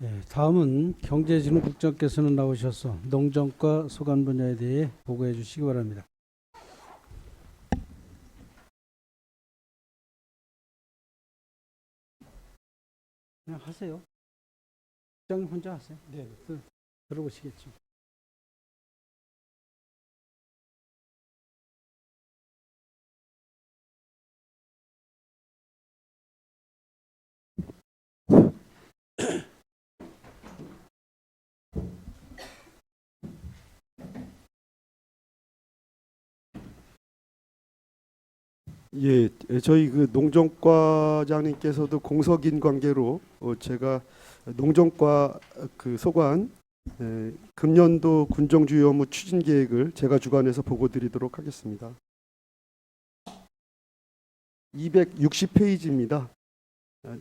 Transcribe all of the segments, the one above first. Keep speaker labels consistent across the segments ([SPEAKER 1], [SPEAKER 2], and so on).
[SPEAKER 1] 네, 다음은 경제진흥국장께서는 나오셔서 농정과 소관 분야에 대해 보고해 주시기 바랍니다. 그냥 하세요. 국장님 혼자 하세요. 네, 들어보시겠죠.
[SPEAKER 2] 예, 저희 그 농정과장님께서도 공석인 관계로 제가 농정과 그 소관 금년도 군정주요 업무 추진 계획을 제가 주관해서 보고 드리도록 하겠습니다. 260페이지입니다.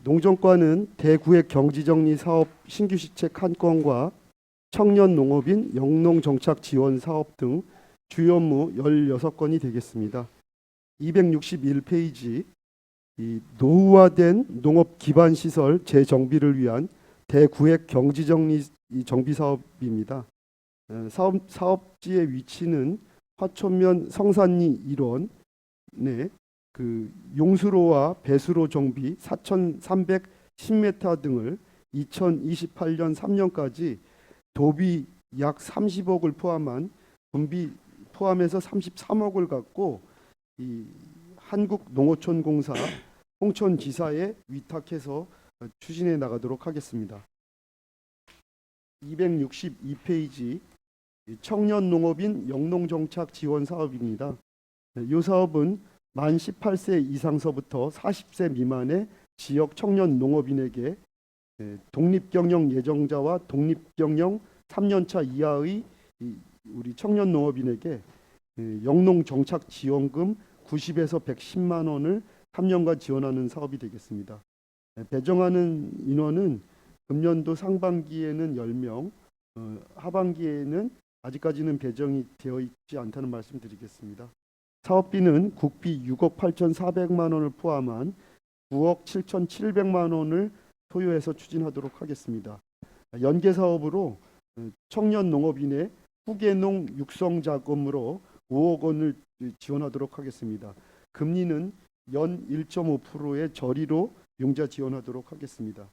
[SPEAKER 2] 농정과는 대구획 경지정리 사업 신규 시책 한 건과 청년 농업인 영농 정착 지원 사업 등 주요 업무 16건이 되겠습니다. 261페이지 이 노후화된 농업 기반 시설 재정비를 위한 대구획 경지정리 정비 사업입니다. 사업지의 위치는 화천면 성산리 일원에 그 용수로와 배수로 정비 4,310m 등을 2028년 3년까지 도비 약 30억을 포함한 분비 포함해서 33억을 갖고 이 한국농어촌공사 홍천지사에 위탁해서 추진해 나가도록 하겠습니다. 262페이지 청년농업인 영농정착 지원 사업입니다. 이 사업은 만 18세 이상서부터 40세 미만의 지역 청년 농업인에게 독립경영 예정자와 독립경영 3년차 이하의 우리 청년 농업인에게 영농정착 지원금 90에서 110만 원을 3년간 지원하는 사업이 되겠습니다. 배정하는 인원은 금년도 상반기에는 10명, 하반기에는 아직까지는 배정이 되어 있지 않다는 말씀 드리겠습니다. 사업비는 국비 6억 8,400만 원을 포함한 9억 7,700만 원을 소요해서 추진하도록 하겠습니다. 연계 사업으로 청년 농업인의 후계농 육성 자금으로 5억 원을 지원하도록 하겠습니다. 금리는 연 1.5%의 저리로 융자 지원하도록 하겠습니다.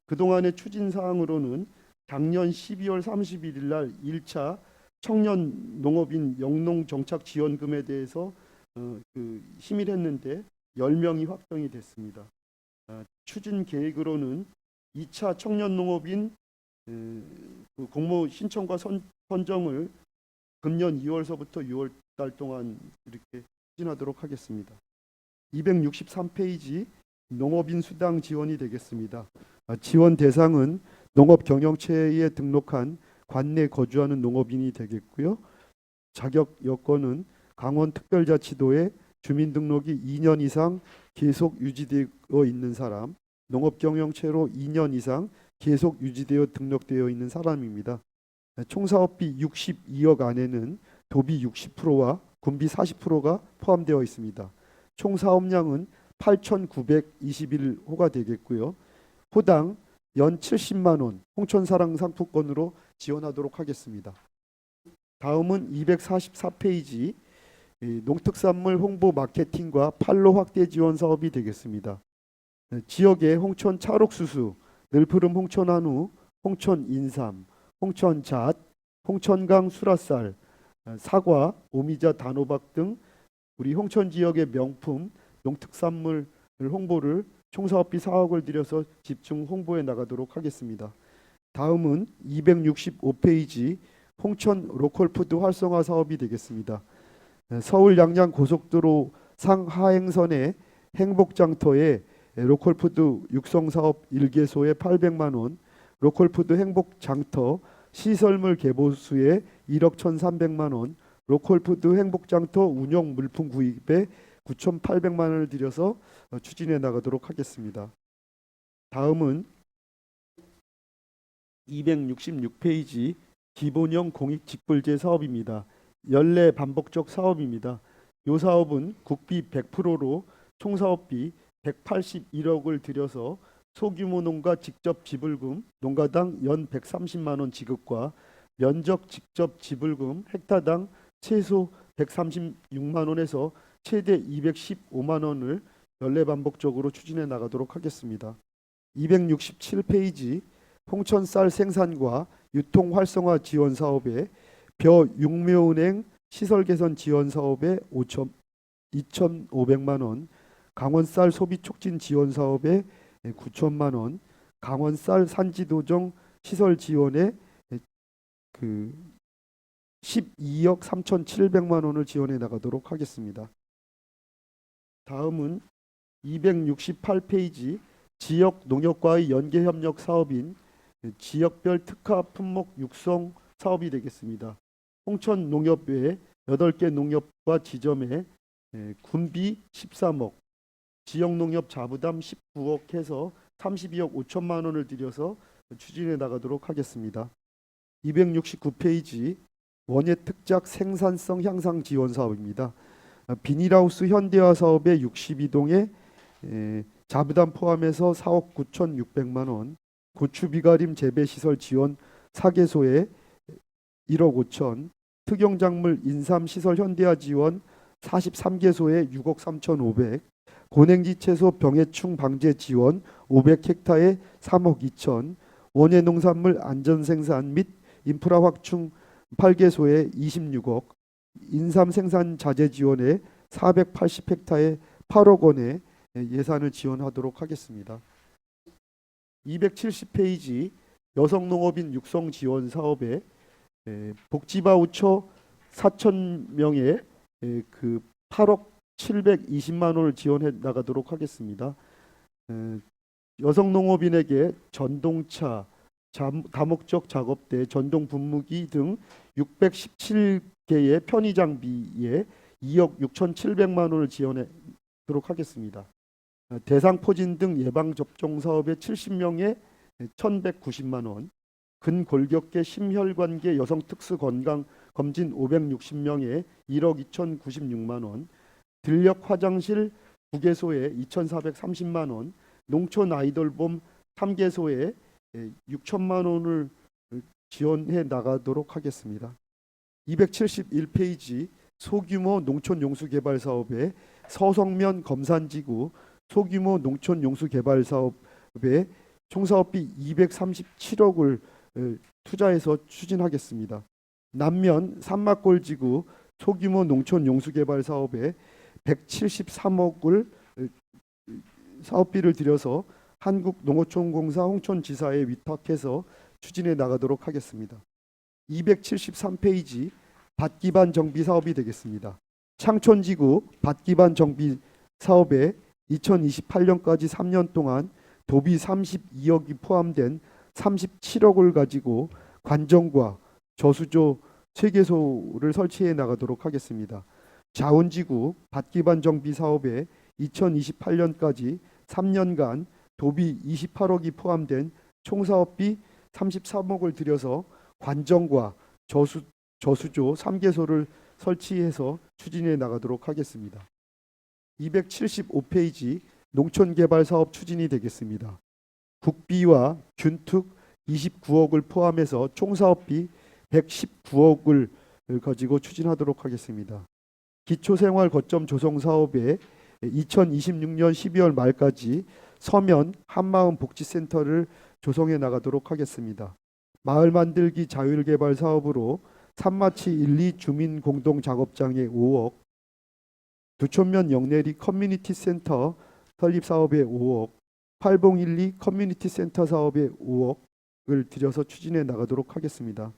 [SPEAKER 2] 그동안의 추진 사항으로는 작년 12월 31일 날 1차 청년 농업인 영농 정착 지원금에 대해서 심의했는데 10명이 확정이 됐습니다. 추진 계획으로는 2차 청년 농업인 공모 신청과 선정을 금년 2월서부터 6월 달 동안 이렇게 추진하도록 하겠습니다. 263페이지 농업인 수당 지원이 되겠습니다. 지원 대상은 농업 경영체에 등록한 관내 거주하는 농업인이 되겠고요. 자격 여건은 강원특별자치도에 주민등록이 2년 이상 계속 유지되어 있는 사람, 농업경영체로 2년 이상 계속 유지되어 등록되어 있는 사람입니다. 총 사업비 62억 안에는 도비 60%와 군비 40%가 포함되어 있습니다. 총 사업량은 8,921호가 되겠고요. 호당 연 70만 원 홍천사랑 상품권으로 지원하도록 하겠습니다. 다음은 244페이지 농특산물 홍보 마케팅과 판로 확대 지원 사업이 되겠습니다. 지역의 홍천 찰옥수수, 늘푸름 홍천한우, 홍천인삼, 홍천잣, 홍천강 수라쌀, 사과, 오미자, 단호박 등 우리 홍천 지역의 명품 농특산물 홍보를 총사업비 4억을 들여서 집중 홍보해 나가도록 하겠습니다. 다음은 265페이지 홍천 로컬푸드 활성화 사업이 되겠습니다. 서울 양양 고속도로 상하행선의 행복장터에 로컬푸드 육성사업 1개소에 800만 원, 로컬푸드 행복장터 시설물 개보수에 1억 1,300만 원, 로컬푸드 행복장터 운영 물품 구입에 9,800만 원을 들여서 추진해 나가도록 하겠습니다. 다음은 266페이지 기본형 공익직불제 사업입니다. 연례 반복적 사업입니다. 이 사업은 국비 100%로 총사업비 181억을 들여서 소규모 농가 직접 지불금 농가당 연 130만 원 지급과 면적 직접 지불금 헥타당 최소 136만 원에서 최대 215만 원을 연례 반복적으로 추진해 나가도록 하겠습니다. 267페이지 홍천 쌀 생산과 유통 활성화 지원 사업에 벼 육묘은행 시설 개선 지원 사업에 2,500만 원, 강원 쌀 소비 촉진 지원 사업에 9천만 원, 강원 쌀 산지 도정 시설 지원에 12억 3,700만 원을 지원해 나가도록 하겠습니다. 다음은 268페이지 지역 농협과의 연계 협력 사업인 지역별 특화 품목 육성 사업이 되겠습니다. 홍천 농협 외에 8개 농협과 지점에 군비 13억, 지역 농협 자부담 19억 해서 32억 5천만 원을 들여서 추진해 나가도록 하겠습니다. 269페이지 원예 특작 생산성 향상 지원 사업입니다. 비닐하우스 현대화 사업의 62동에 자부담 포함해서 4억 9,600만 원, 고추 비가림 재배 시설 지원 4개소에 1억 5천, 특용작물 인삼 시설 현대화 지원 43개소에 6억 3,500, 고냉지 채소 병해충 방제 지원 500헥타에 3억 2천, 원예 농산물 안전 생산 및 인프라 확충 8개소에 26억, 인삼 생산 자재 지원에 480헥타에 8억 원의 예산을 지원하도록 하겠습니다. 270페이지 여성농업인 육성 지원 사업에 복지바우처 4,000명에 8억 720만 원을 지원해 나가도록 하겠습니다. 여성농업인에게 전동차, 다목적 작업대, 전동 분무기 등 617개의 편의 장비에 2억 6,700만 원을 지원하도록 하겠습니다. 대상 포진 등 예방 접종 사업에 70명에 1,190만 원, 근골격계 심혈관계 여성 특수 건강 검진 560명에 1억 2,096만 원, 들녘 화장실 9개소에 2,430만 원, 농촌 아이돌봄 3개소에 6천만 원을 지원해 나가도록 하겠습니다. 271페이지 소규모 농촌 용수 개발 사업에 서성면 검산지구 소규모 농촌 용수 개발 사업에 총사업비 237억을 투자해서 추진하겠습니다. 남면 산막골지구 소규모 농촌 용수 개발 사업에 173억을 사업비를 들여서 한국농어촌공사 홍천지사에 위탁해서 추진해 나가도록 하겠습니다. 273페이지 밭 기반 정비 사업이 되겠습니다. 창촌지구 밭 기반 정비 사업에 2028년까지 3년 동안 도비 32억이 포함된 37억을 가지고 관정과 저수조 3개소를 설치해 나가도록 하겠습니다. 자원지구 밭 기반 정비 사업에 2028년까지 3년간 도비 28억이 포함된 총사업비 33억을 들여서 관정과 저수조 3개소를 설치해서 추진해 나가도록 하겠습니다. 275페이지 농촌개발 사업 추진이 되겠습니다. 국비와 균특 29억을 포함해서 총사업비 119억을 가지고 추진하도록 하겠습니다. 기초생활 거점 조성 사업에 2026년 12월 말까지 서면 한마음 복지센터를 조성해 나가도록 하겠습니다. 마을 만들기 자율개발 사업으로 산마치 1, 2 주민 공동 작업장에 5억, 두촌면 영내리 커뮤니티 센터 설립 사업에 5억, 팔봉 1, 2 커뮤니티 센터 사업에 5억을 들여서 추진해 나가도록 하겠습니다.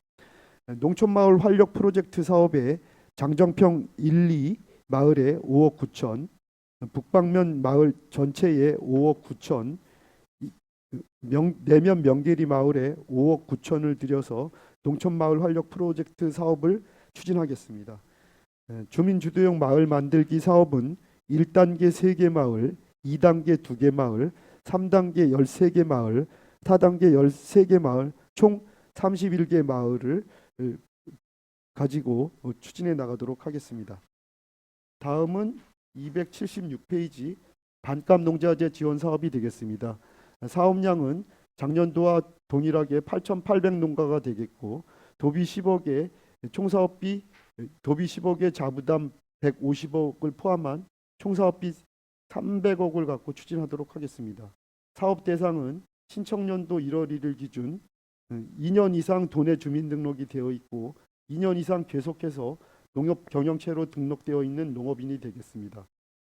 [SPEAKER 2] 농촌마을 활력 프로젝트 사업에 장정평 1, 2 마을에 5억 9천, 북방면 마을 전체에 5억 9천, 내면 명계리 마을에 5억 9천을 들여서 농촌마을 활력 프로젝트 사업을 추진하겠습니다. 주민주도형 마을 만들기 사업은 1단계 3개 마을, 2단계 2개 마을, 3단계 13개 마을, 4단계 13개 마을, 총 31개 마을을 가지고 추진해 나가도록 하겠습니다. 다음은 276페이지 반값 농자재 지원 사업이 되겠습니다. 사업량은 작년도와 동일하게 8,800농가가 되겠고 도비 10억에 총사업비 도비 10억에 자부담 150억을 포함한 총사업비 300억을 갖고 추진하도록 하겠습니다. 사업 대상은 신청년도 1월 1일 기준 2년 이상 도내 주민등록이 되어 있고 2년 이상 계속해서 농업 경영체로 등록되어 있는 농업인이 되겠습니다.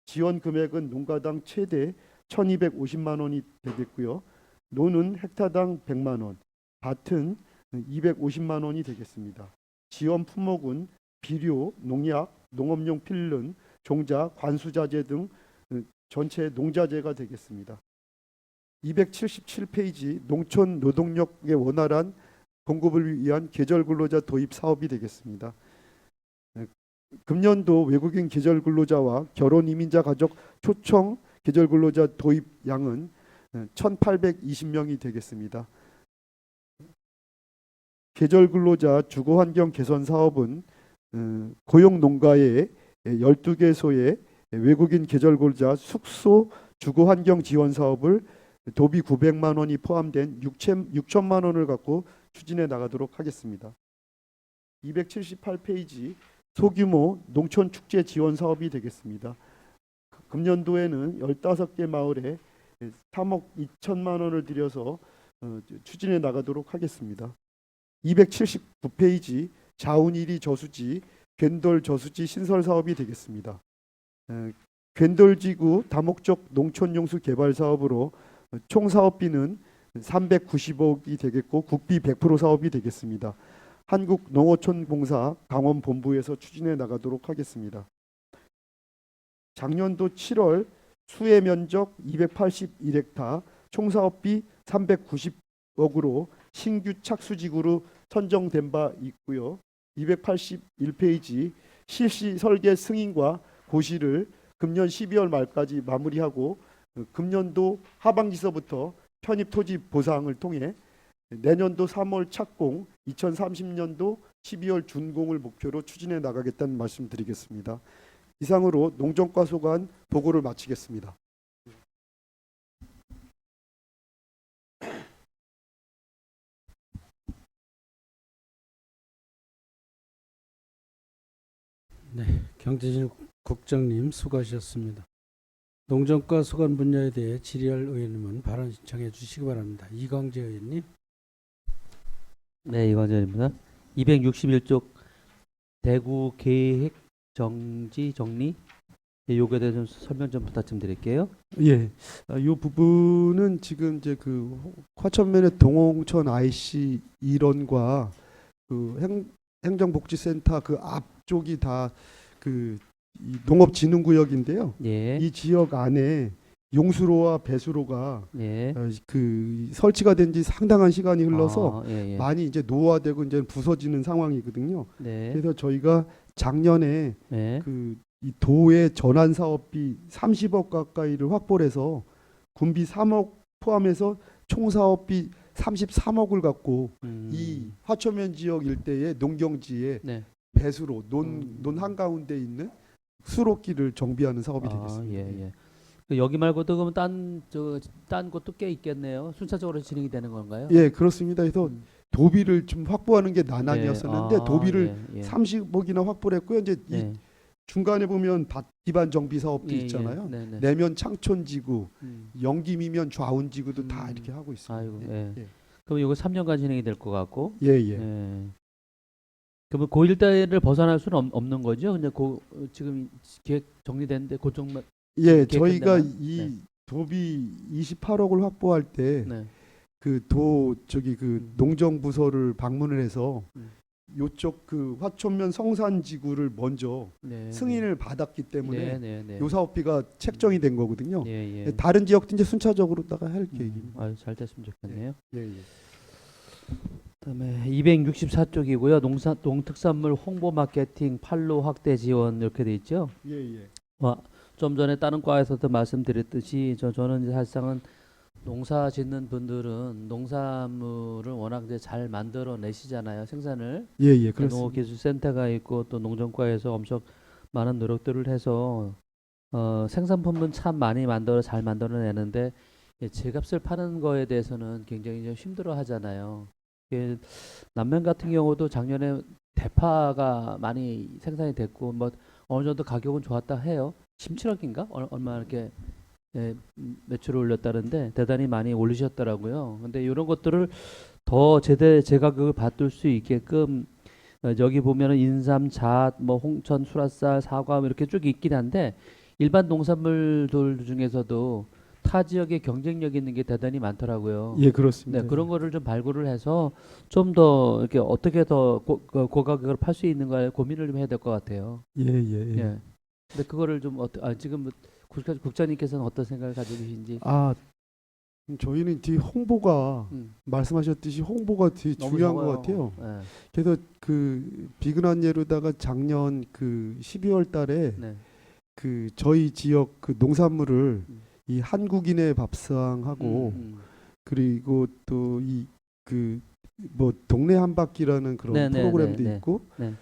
[SPEAKER 2] 지원 금액은 농가당 최대 1,250만 원이 되겠고요. 노는 헥타당 100만 원, 밭은 250만 원이 되겠습니다. 지원 품목은 비료, 농약, 농업용 필름, 종자, 관수자재 등 전체 농자재가 되겠습니다. 277페이지 농촌 노동력의 원활한 공급을 위한 계절 근로자 도입 사업이 되겠습니다. 금년도 외국인 계절 근로자와 결혼 이민자 가족 초청 계절 근로자 도입 양은 1,820명이 되겠습니다. 계절 근로자 주거 환경 개선 사업은 고용 농가의 12개소의 외국인 계절 근로자 숙소 주거 환경 지원 사업을 도비 900만 원이 포함된 6천만 원을 갖고 추진해 나가도록 하겠습니다. 278페이지 소규모 농촌 축제 지원 사업이 되겠습니다. 금년도에는 15개 마을에 3억 2천만 원을 들여서 추진해 나가도록 하겠습니다. 279페이지 자운이리 저수지 괜돌 저수지 신설 사업이 되겠습니다. 괜돌지구 다목적 농촌용수 개발 사업으로 총 사업비는 390억이 되겠고 국비 100% 사업이 되겠습니다. 한국농어촌공사 강원본부에서 추진해 나가도록 하겠습니다. 작년도 7월 수해 면적 281헥타 총 사업비 390억으로 신규 착수지구로 선정된 바 있고요. 281페이지 실시 설계 승인과 고시를 금년 12월 말까지 마무리하고 금년도 하반기서부터 편입 토지 보상을 통해 내년도 3월 착공, 2030년도 12월 준공을 목표로 추진해 나가겠다는 말씀 드리겠습니다. 이상으로 농정과 소관 보고를 마치겠습니다.
[SPEAKER 1] 네, 경제진흥 국장님 수고하셨습니다. 농정과 소관 분야에 대해 질의할 의원님은 발언 신청해 주시기 바랍니다. 이광재 의원님.
[SPEAKER 3] 네, 이광재입니다. 261쪽 대구 계획 정지 정리 요거에 대해서 좀 설명 좀 부탁 좀 드릴게요.
[SPEAKER 2] 예, 이 부분은 지금 이제 그 화천면의 동홍천 IC 일원과 그 행정복지센터 그 앞쪽이 다 그 농업진흥구역인데요.
[SPEAKER 3] 예.
[SPEAKER 2] 이 지역 안에 용수로와 배수로가
[SPEAKER 3] 예.
[SPEAKER 2] 그 설치가 된 지 상당한 시간이 흘러서
[SPEAKER 3] 예, 예.
[SPEAKER 2] 많이 이제 노화되고 이제 부서지는 상황이거든요.
[SPEAKER 3] 네.
[SPEAKER 2] 그래서 저희가 작년에
[SPEAKER 3] 네.
[SPEAKER 2] 그 이 도의 전환 사업비 30억 가까이를 확보를 해서 군비 3억 포함해서 총 사업비 33억을 갖고 이 화천면 지역 일대의 농경지에
[SPEAKER 3] 네.
[SPEAKER 2] 배수로 논 한가운데 있는 수로길을 정비하는 사업이 되겠습니다.
[SPEAKER 3] 예, 예. 그 여기 말고도 그러면 딴 곳도 꽤 있겠네요. 순차적으로 진행이 되는 건가요?
[SPEAKER 2] 예, 그렇습니다. 그래서 도비를 좀 확보하는 게 난항이었었는데
[SPEAKER 3] 네.
[SPEAKER 2] 도비를
[SPEAKER 3] 예, 예.
[SPEAKER 2] 30억이나 확보를 했고요. 이제 이
[SPEAKER 3] 네.
[SPEAKER 2] 중간에 보면 밭 기반 정비 사업도
[SPEAKER 3] 예,
[SPEAKER 2] 있잖아요.
[SPEAKER 3] 예. 네, 네.
[SPEAKER 2] 내면 창촌지구,
[SPEAKER 3] 음.
[SPEAKER 2] 영김이면 좌운지구도 다 이렇게 하고 있습니다.
[SPEAKER 3] 아이고,
[SPEAKER 2] 예.
[SPEAKER 3] 예. 그럼 이거 3년간 진행이 될 것 같고.
[SPEAKER 2] 예, 예.
[SPEAKER 3] 예. 그러면 그 일대를 벗어날 수는 없는 거죠? 근데 지금 계획 정리됐는데 그쪽만.
[SPEAKER 2] 예,
[SPEAKER 3] 계획된
[SPEAKER 2] 저희가
[SPEAKER 3] 데만?
[SPEAKER 2] 이
[SPEAKER 3] 네.
[SPEAKER 2] 도비 28억을 확보할 때
[SPEAKER 3] 네.
[SPEAKER 2] 그 농정부서를 방문을 해서 요쪽 그 화천면 성산지구를 먼저
[SPEAKER 3] 네.
[SPEAKER 2] 승인을 받았기 때문에
[SPEAKER 3] 네.
[SPEAKER 2] 요 사업비가 책정이 된 거거든요.
[SPEAKER 3] 예, 예.
[SPEAKER 2] 다른 지역도 이제 순차적으로다가 할 계획입니다.
[SPEAKER 3] 아유, 잘 됐으면 좋겠네요.
[SPEAKER 2] 예, 예.
[SPEAKER 3] 그다음에 264쪽이고요. 농특산물 홍보 마케팅 판로 확대 지원 이렇게 돼 있죠.
[SPEAKER 2] 예, 예.
[SPEAKER 3] 좀 전에 다른 과에서도 말씀드렸듯이 저는 이제 사실상은 농사 짓는 분들은 농산물을 워낙 이제 잘 만들어 내시잖아요. 생산을.
[SPEAKER 2] 예, 예. 그렇습니다.
[SPEAKER 3] 농업기술센터가 있고 또 농정과에서 엄청 많은 노력들을 해서 생산품은 참 많이 잘 만들어내는데 예, 제값을 파는 거에 대해서는 굉장히 좀 힘들어 하잖아요. 예, 남면 같은 경우도 작년에 대파가 많이 생산이 됐고 뭐 어느 정도 가격은 좋았다 해요. 17억인가? 얼마 이렇게 예, 매출을 올렸다는데 대단히 많이 올리셨더라고요. 근데 이런 것들을 더 제대 제가격을 받을 수 있게끔 여기 보면은 인삼, 잣, 뭐 홍천, 수라쌀, 사과 뭐 이렇게 쭉 있긴 한데 일반 농산물들 중에서도 타 지역에 경쟁력 있는 게 대단히 많더라고요.
[SPEAKER 2] 예, 그렇습니다.
[SPEAKER 3] 네, 그런 거를 좀 발굴을 해서 좀 더 이렇게 어떻게 더 고가격으로 팔 수 있는가에 고민을 좀 해야 될 것 같아요.
[SPEAKER 2] 예, 예, 예.
[SPEAKER 3] 예. 근데 그거를 좀 지금 뭐 국장님께서는 어떤 생각을 가지고 계신지.
[SPEAKER 2] 아, 저희는 뒤 홍보가
[SPEAKER 3] 음,
[SPEAKER 2] 말씀하셨듯이 홍보가 되게
[SPEAKER 3] 너무
[SPEAKER 2] 중요한 것
[SPEAKER 3] 적어요.
[SPEAKER 2] 같아요.
[SPEAKER 3] 예,
[SPEAKER 2] 그래서 그 비근한 예로다가 작년 그 12월 달에
[SPEAKER 3] 네.
[SPEAKER 2] 그 저희 지역 그 농산물을
[SPEAKER 3] 음.
[SPEAKER 2] 이 한국인의 밥상하고 그리고 또 이 그 뭐 동네 한 바퀴라는 그런
[SPEAKER 3] 네, 네,
[SPEAKER 2] 프로그램도
[SPEAKER 3] 네, 네.
[SPEAKER 2] 있고
[SPEAKER 3] 네.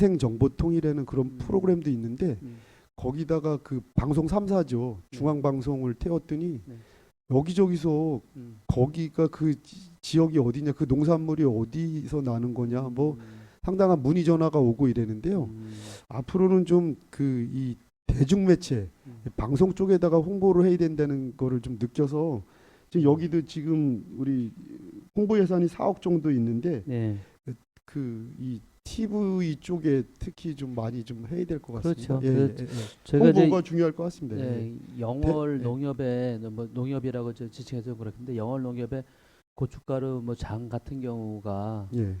[SPEAKER 2] 생생정보통이라는 그런
[SPEAKER 3] 음.
[SPEAKER 2] 프로그램도 있는데
[SPEAKER 3] 음,
[SPEAKER 2] 거기다가 그 방송 3사죠.
[SPEAKER 3] 네.
[SPEAKER 2] 중앙방송을 태웠더니
[SPEAKER 3] 네.
[SPEAKER 2] 여기저기서
[SPEAKER 3] 음.
[SPEAKER 2] 거기가 그 지역이 어디냐, 그 농산물이 어디서 나는 거냐, 뭐
[SPEAKER 3] 음.
[SPEAKER 2] 상당한 문의 전화가 오고 이랬는데요.
[SPEAKER 3] 음.
[SPEAKER 2] 앞으로는 좀 그 이 대중매체
[SPEAKER 3] 음.
[SPEAKER 2] 방송 쪽에다가 홍보를 해야 된다는 거를 좀 느껴서 지금 여기도 지금 우리 홍보 예산이 4억 정도 있는데
[SPEAKER 3] 네.
[SPEAKER 2] 그 이 TV 쪽에 특히 좀 많이 좀 해야 될 것 같습니다.
[SPEAKER 3] 그렇죠.
[SPEAKER 2] 예,
[SPEAKER 3] 그
[SPEAKER 2] 예, 예.
[SPEAKER 3] 제가 이제
[SPEAKER 2] 홍보가 중요할 것 같습니다. 예.
[SPEAKER 3] 네, 영월
[SPEAKER 2] 네.
[SPEAKER 3] 농협에 뭐 농협이라고 지칭해서 그렇는데 영월 농협에 고춧가루 뭐 장 같은 경우가
[SPEAKER 2] 예.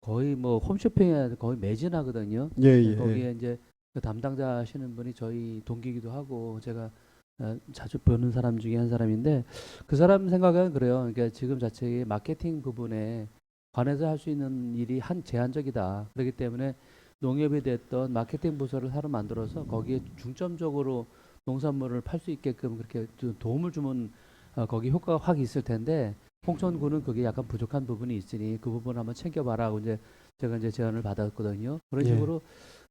[SPEAKER 3] 거의 뭐 홈쇼핑에 거의 매진하거든요.
[SPEAKER 2] 예, 예,
[SPEAKER 3] 거기에
[SPEAKER 2] 예.
[SPEAKER 3] 이제 그 담당자 하시는 분이 저희 동기이기도 하고 제가 자주 보는 사람 중에 한 사람인데 그 사람 생각은 그래요. 그러니까 지금 자체의 마케팅 부분에 관해서 할 수 있는 일이 제한적이다. 그렇기 때문에 농협이 됐던 마케팅 부서를 새로 만들어서 거기에 중점적으로 농산물을 팔 수 있게끔 그렇게 좀 도움을 주면 거기 효과가 확 있을 텐데 홍천구는 그게 약간 부족한 부분이 있으니 그 부분 한번 챙겨봐라고 이제 제가 이제 제안을 받았거든요. 그런
[SPEAKER 2] 예.
[SPEAKER 3] 식으로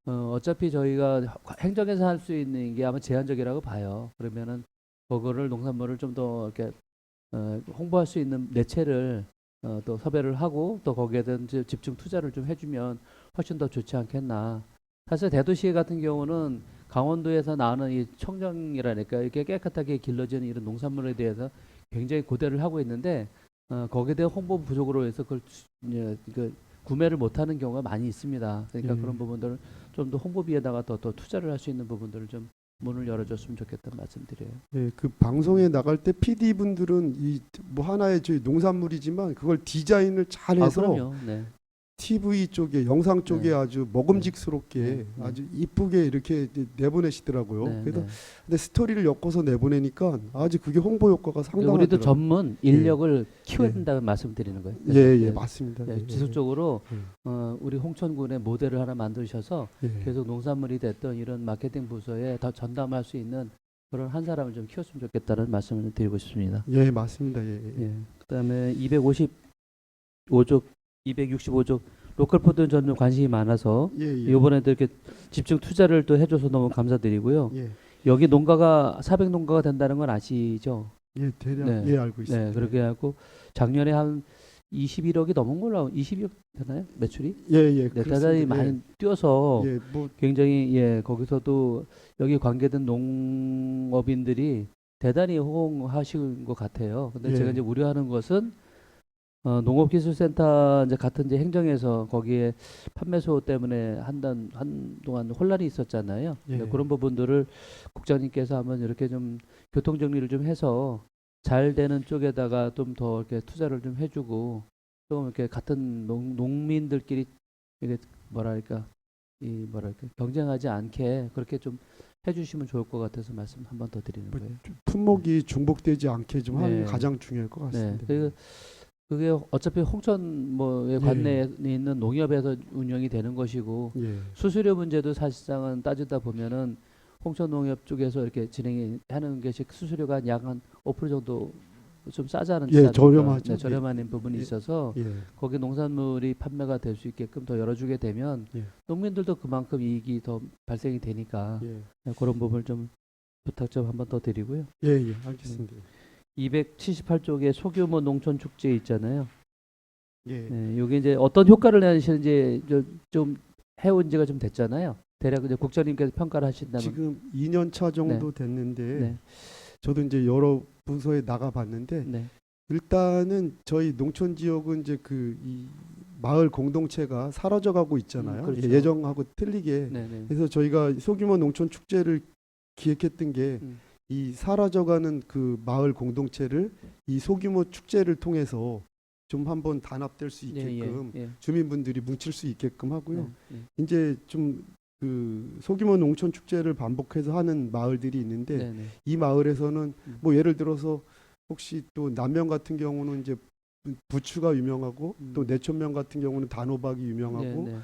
[SPEAKER 3] 어차피 저희가 행정에서 할 수 있는 게 아마 제한적이라고 봐요. 그러면은 그거를 농산물을 좀 더 이렇게 홍보할 수 있는 매체를 또 섭외를 하고 또 거기에 대한 집중 투자를 좀 해주면 훨씬 더 좋지 않겠나. 사실 대도시 같은 경우는 강원도에서 나오는 이 청정이라니까 이렇게 깨끗하게 길러지는 이런 농산물에 대해서 굉장히 고대를 하고 있는데 거기에 대한 홍보 부족으로 해서 그걸 구매를 못하는 경우가 많이 있습니다. 그러니까
[SPEAKER 2] 예.
[SPEAKER 3] 그런 부분들을 좀 더 홍보비에다가 더 투자를 할 수 있는 부분들을 좀 문을 열어줬으면 좋겠다는 말씀드려요.
[SPEAKER 2] 예, 그 방송에 나갈 때 PD 분들은 이 뭐 하나의 저희 농산물이지만 그걸 디자인을 잘해서
[SPEAKER 3] 그럼요. 네.
[SPEAKER 2] TV 쪽에 영상 쪽에
[SPEAKER 3] 네.
[SPEAKER 2] 아주 먹음직스럽게
[SPEAKER 3] 네. 네.
[SPEAKER 2] 아주 이쁘게 이렇게 이제 내보내시더라고요.
[SPEAKER 3] 네,
[SPEAKER 2] 그래서
[SPEAKER 3] 네.
[SPEAKER 2] 근데 스토리를 엮어서 내보내니까 아주 그게 홍보 효과가
[SPEAKER 3] 우리도
[SPEAKER 2] 상당하더라고요.
[SPEAKER 3] 전문 인력을 키워야
[SPEAKER 2] 예.
[SPEAKER 3] 된다는 말씀드리는 거예요.
[SPEAKER 2] 예,
[SPEAKER 3] 그래서
[SPEAKER 2] 예,
[SPEAKER 3] 네.
[SPEAKER 2] 맞습니다.
[SPEAKER 3] 네,
[SPEAKER 2] 예,
[SPEAKER 3] 지속적으로
[SPEAKER 2] 예.
[SPEAKER 3] 우리 홍천군의 모델을 하나 만드셔서
[SPEAKER 2] 예.
[SPEAKER 3] 계속 농산물이 됐던 이런 마케팅 부서에 더 전담할 수 있는 그런 한 사람을 좀 키웠으면 좋겠다는 말씀을 드리고 싶습니다.
[SPEAKER 2] 예, 맞습니다. 예, 예.
[SPEAKER 3] 예. 그다음에 255조, 265조 로컬푸드 저는 관심이 많아서
[SPEAKER 2] 예, 예.
[SPEAKER 3] 이번에도 이렇게 집중 투자를 또 해줘서 너무 감사드리고요.
[SPEAKER 2] 예,
[SPEAKER 3] 여기 농가가 400농가가 된다는 건 아시죠?
[SPEAKER 2] 예, 대략
[SPEAKER 3] 네.
[SPEAKER 2] 예, 알고 있습니다.
[SPEAKER 3] 네, 그렇게 하고 작년에 한 21억이 넘은 걸로 22억 되나요? 매출이?
[SPEAKER 2] 예, 예.
[SPEAKER 3] 네,
[SPEAKER 2] 그렇습니다.
[SPEAKER 3] 대단히 많이 뛰어서
[SPEAKER 2] 예, 뭐
[SPEAKER 3] 굉장히 거기서도 여기 관계된 농업인들이 대단히 호응하신 것 같아요. 근데
[SPEAKER 2] 예.
[SPEAKER 3] 제가 이제 우려하는 것은 농업기술센터 이제 같은 이제 행정에서 거기에 판매소 때문에 한동안 혼란이 있었잖아요. 근데
[SPEAKER 2] 예.
[SPEAKER 3] 그런 부분들을 국장님께서 한번 이렇게 좀 교통 정리를 좀 해서 잘 되는 쪽에다가 좀 더 이렇게 투자를 좀 해주고 좀 이렇게 같은 농민들끼리 이게 뭐랄까 경쟁하지 않게 그렇게 좀 해주시면 좋을 것 같아서 말씀 한 번 더 드리는
[SPEAKER 2] 뭐
[SPEAKER 3] 거예요.
[SPEAKER 2] 품목이 중복되지 않게 좀 하는 게
[SPEAKER 3] 네.
[SPEAKER 2] 가장 중요할 것
[SPEAKER 3] 네,
[SPEAKER 2] 같습니다.
[SPEAKER 3] 그게 어차피 홍천 뭐의 관내에 있는 농협에서 운영이 되는 것이고
[SPEAKER 2] 예.
[SPEAKER 3] 수수료 문제도 사실상은 따지다 보면은 홍천 농협 쪽에서 이렇게 진행하는 것이 수수료가 약 한 5% 정도 좀 싸지 않은
[SPEAKER 2] 예, 저렴하죠.
[SPEAKER 3] 네, 저렴한 부분이
[SPEAKER 2] 예.
[SPEAKER 3] 있어서
[SPEAKER 2] 예.
[SPEAKER 3] 거기 농산물이 판매가 될 수 있게끔 더 열어주게 되면
[SPEAKER 2] 예.
[SPEAKER 3] 농민들도 그만큼 이익이 더 발생이 되니까
[SPEAKER 2] 예.
[SPEAKER 3] 네, 그런 부분을 좀 부탁 좀 한 번 더 드리고요.
[SPEAKER 2] 예, 예, 알겠습니다.
[SPEAKER 3] 278쪽에 소규모 농촌 축제 있잖아요.
[SPEAKER 2] 예.
[SPEAKER 3] 네, 이게 이제 어떤 효과를 내시는지 좀 해온 지가 좀 됐잖아요. 대략 이제 국장님께서 평가를 하신다면.
[SPEAKER 2] 지금 2년 차 정도 됐는데
[SPEAKER 3] 네,
[SPEAKER 2] 저도 이제 여러 부서에 나가 봤는데
[SPEAKER 3] 네,
[SPEAKER 2] 일단은 저희 농촌 지역은 이제 그 이 마을 공동체가 사라져 가고 있잖아요.
[SPEAKER 3] 그렇죠.
[SPEAKER 2] 예정하고 틀리게.
[SPEAKER 3] 네, 네.
[SPEAKER 2] 그래서 저희가 소규모 농촌 축제를 기획했던 게 이 사라져가는 그 마을 공동체를 이 소규모 축제를 통해서 좀 한번 단합될 수 있게끔
[SPEAKER 3] 예.
[SPEAKER 2] 주민분들이 뭉칠 수 있게끔 하고요.
[SPEAKER 3] 네,
[SPEAKER 2] 이제 좀 그 소규모 농촌 축제를 반복해서 하는 마을들이 있는데
[SPEAKER 3] 네, 네.
[SPEAKER 2] 이 마을에서는 뭐 예를 들어서 혹시 또 남면 같은 경우는 이제 부추가 유명하고 또 내촌면 같은 경우는 단호박이 유명하고
[SPEAKER 3] 네,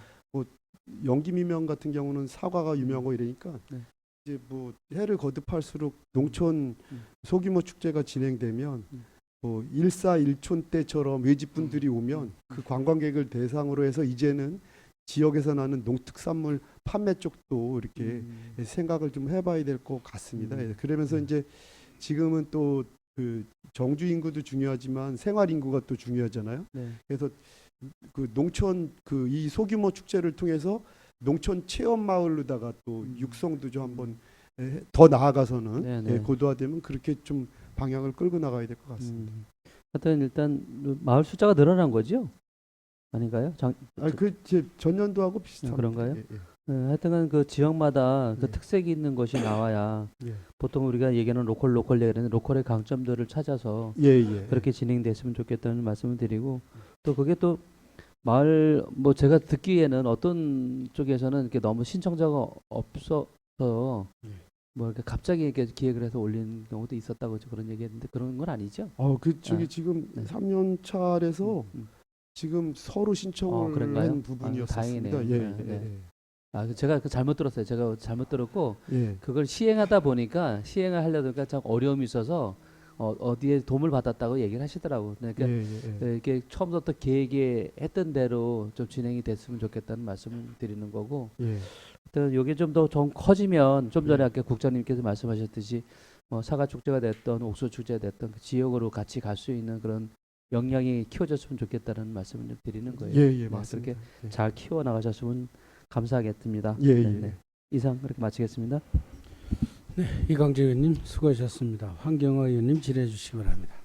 [SPEAKER 2] 영기미면 같은 경우는 사과가 유명하고 이러니까
[SPEAKER 3] 네.
[SPEAKER 2] 이제 뭐 해를 거듭할수록 농촌 소규모 축제가 진행되면 뭐 일사일촌 때처럼 외집분들이 오면 그 관광객을 대상으로 해서 이제는 지역에서 나는 농특산물 판매 쪽도 이렇게 생각을 좀 해봐야 될 것 같습니다. 예, 그러면서 이제 지금은 또 그 정주 인구도 중요하지만 생활 인구가 또 중요하잖아요.
[SPEAKER 3] 네.
[SPEAKER 2] 그래서 그 농촌 그 이 소규모 축제를 통해서 농촌 체험 마을로다가 또 육성도 좀 한번 더 나아가서는
[SPEAKER 3] 네, 네.
[SPEAKER 2] 고도화되면 그렇게 좀 방향을 끌고 나가야 될 것 같습니다.
[SPEAKER 3] 하여튼 일단 마을 숫자가 늘어난 거죠? 아닌가요?
[SPEAKER 2] 그 이제 전년도하고 비슷합니다.
[SPEAKER 3] 그런가요?
[SPEAKER 2] 예, 예.
[SPEAKER 3] 하여튼간 그 지역마다 그
[SPEAKER 2] 네.
[SPEAKER 3] 특색이 있는 것이 나와야
[SPEAKER 2] 예.
[SPEAKER 3] 보통 우리가 얘기하는 로컬 얘기하는 로컬의 강점들을 찾아서
[SPEAKER 2] 예.
[SPEAKER 3] 그렇게 진행됐으면 좋겠다는 말씀을 드리고 또 그게 또 마을 뭐 제가 듣기에는 어떤 쪽에서는 이렇게 너무 신청자가 없어서
[SPEAKER 2] 예.
[SPEAKER 3] 뭐 이렇게 갑자기 이렇게 기획을 해서 올린 경우도 있었다고 그런 얘기했는데 그런 건 아니죠?
[SPEAKER 2] 그쪽이
[SPEAKER 3] 아,
[SPEAKER 2] 지금
[SPEAKER 3] 네.
[SPEAKER 2] 3년 차래서 지금 서로 신청을
[SPEAKER 3] 그런가요?
[SPEAKER 2] 한 부분이었습니다.
[SPEAKER 3] 다행이네요. 네. 제가 잘못 들었어요. 제가 잘못 들었고
[SPEAKER 2] 예.
[SPEAKER 3] 그걸 시행하다 보니까 시행을 하려니까 참 어려움이 있어서 어디에 도움을 받았다고 얘기를 하시더라고요. 그러니까 이렇게 처음부터 계획했던 대로 좀 진행이 됐으면 좋겠다는 말씀을 드리는 거고.
[SPEAKER 2] 예.
[SPEAKER 3] 하여튼 이게 좀 더 좀 커지면 좀 전에 아까 국장님께서 말씀하셨듯이 사과 축제가 됐던 옥수 축제가 됐던 그 지역으로 같이 갈 수 있는 그런 역량이 키워졌으면 좋겠다는 말씀을 좀 드리는 거예요.
[SPEAKER 2] 예,
[SPEAKER 3] 네,
[SPEAKER 2] 맞습니다.
[SPEAKER 3] 그렇게 잘 키워 나가셨으면 감사하겠습니다.
[SPEAKER 2] 예.
[SPEAKER 3] 네. 이상 그렇게 마치겠습니다.
[SPEAKER 1] 이광재 의원님 수고하셨습니다. 황경화 의원님 질의해 주시기 바랍니다.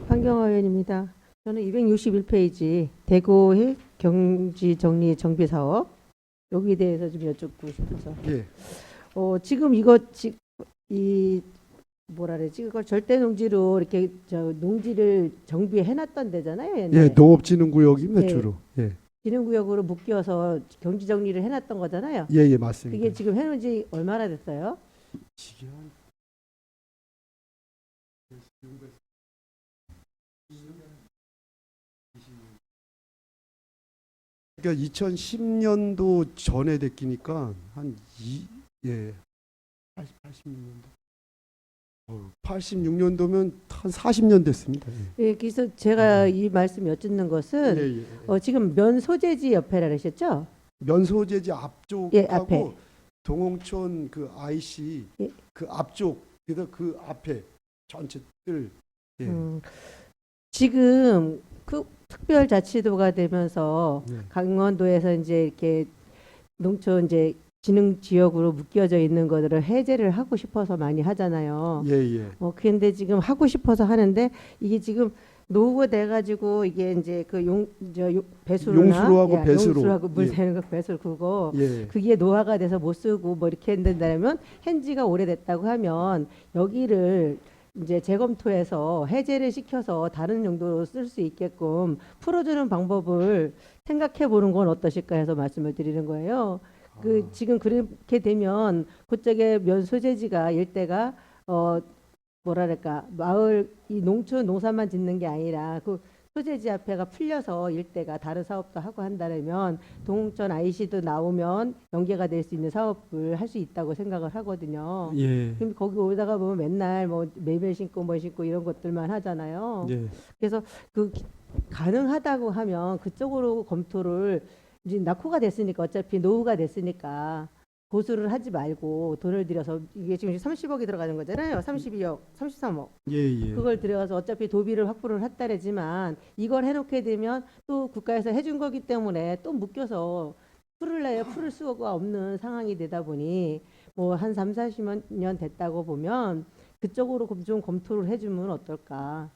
[SPEAKER 4] 황경화 의원입니다. 저는 261페이지 대구의 경지 정리 정비 사업 여기에 대해서 좀 여쭙고 싶어서
[SPEAKER 2] 예.
[SPEAKER 4] 지금 이거 이 뭐라 그러지? 이걸 절대 농지로 이렇게 농지를 정비해 놨던 데잖아요.
[SPEAKER 2] 예,
[SPEAKER 4] 옛날에.
[SPEAKER 2] 농업진흥구역입니다,
[SPEAKER 4] 예.
[SPEAKER 2] 주로. 예.
[SPEAKER 4] 진흥구역으로 묶여서 경지 정리를 해놨던 거잖아요.
[SPEAKER 2] 예, 맞습니다.
[SPEAKER 4] 그게 지금 해놓은 지 얼마나 됐어요?
[SPEAKER 2] 지금 그러니까 2010년도 전에 됐기니까 한 86년도. 86년도면 한 40년 됐습니다.
[SPEAKER 4] 예, 그래서 제가 이 말씀 여쭙는 것은 지금 면 소재지 옆에라 그러셨죠?
[SPEAKER 2] 면소재지 앞쪽하고
[SPEAKER 4] 예, 앞에.
[SPEAKER 2] 동홍촌 그 IC
[SPEAKER 4] 예.
[SPEAKER 2] 그 앞쪽 그래서 그 앞에 전체 뜰 예.
[SPEAKER 4] 지금 그 특별자치도가 되면서
[SPEAKER 2] 네.
[SPEAKER 4] 강원도에서 이제 이렇게 농촌 이제 진흥 지역으로 묶여져 있는 것들을 해제를 하고 싶어서 많이 하잖아요.
[SPEAKER 2] 예.
[SPEAKER 4] 그런데 지금 하고 싶어서 하는데 이게 지금 노후가 돼가지고 이게 이제 그 배수로나
[SPEAKER 2] 용수로하고 배수로.
[SPEAKER 4] 용수로하고 물
[SPEAKER 2] 예.
[SPEAKER 4] 새는 거 배수로 그거
[SPEAKER 2] 예.
[SPEAKER 4] 그게 노화가 돼서 못 쓰고 뭐 이렇게 한다면 현지가 오래됐다고 하면 여기를 이제 재검토해서 해제를 시켜서 다른 용도로 쓸 수 있게끔 풀어주는 방법을 생각해 보는 건 어떠실까 해서 말씀을 드리는 거예요. 지금 그렇게 되면 그쪽에 면 소재지가 일대가 뭐랄까 마을 이 농촌 농사만 짓는 게 아니라 그 소재지 앞에가 풀려서 일대가 다른 사업도 하고 한다면 동천 IC도 나오면 연계가 될 수 있는 사업을 할 수 있다고 생각을 하거든요.
[SPEAKER 2] 예.
[SPEAKER 4] 그럼 거기 오다가 보면 맨날 뭐 매일 신고 뭐 신고 이런 것들만 하잖아요.
[SPEAKER 2] 예.
[SPEAKER 4] 그래서 가능하다고 하면 그쪽으로 검토를 이제 낙후가 됐으니까 어차피 노후가 됐으니까 보수를 하지 말고 돈을 들여서 이게 지금 30억이 들어가는 거잖아요. 32억, 33억.
[SPEAKER 2] 예, 예.
[SPEAKER 4] 그걸 들여서 어차피 도비를 확보를 했다래지만 이걸 해놓게 되면 또 국가에서 해준 거기 때문에 또 묶여서 풀을 수가 없는 상황이 되다 보니 뭐 한 3, 40년 됐다고 보면 그쪽으로 좀 검토를 해주면 어떨까.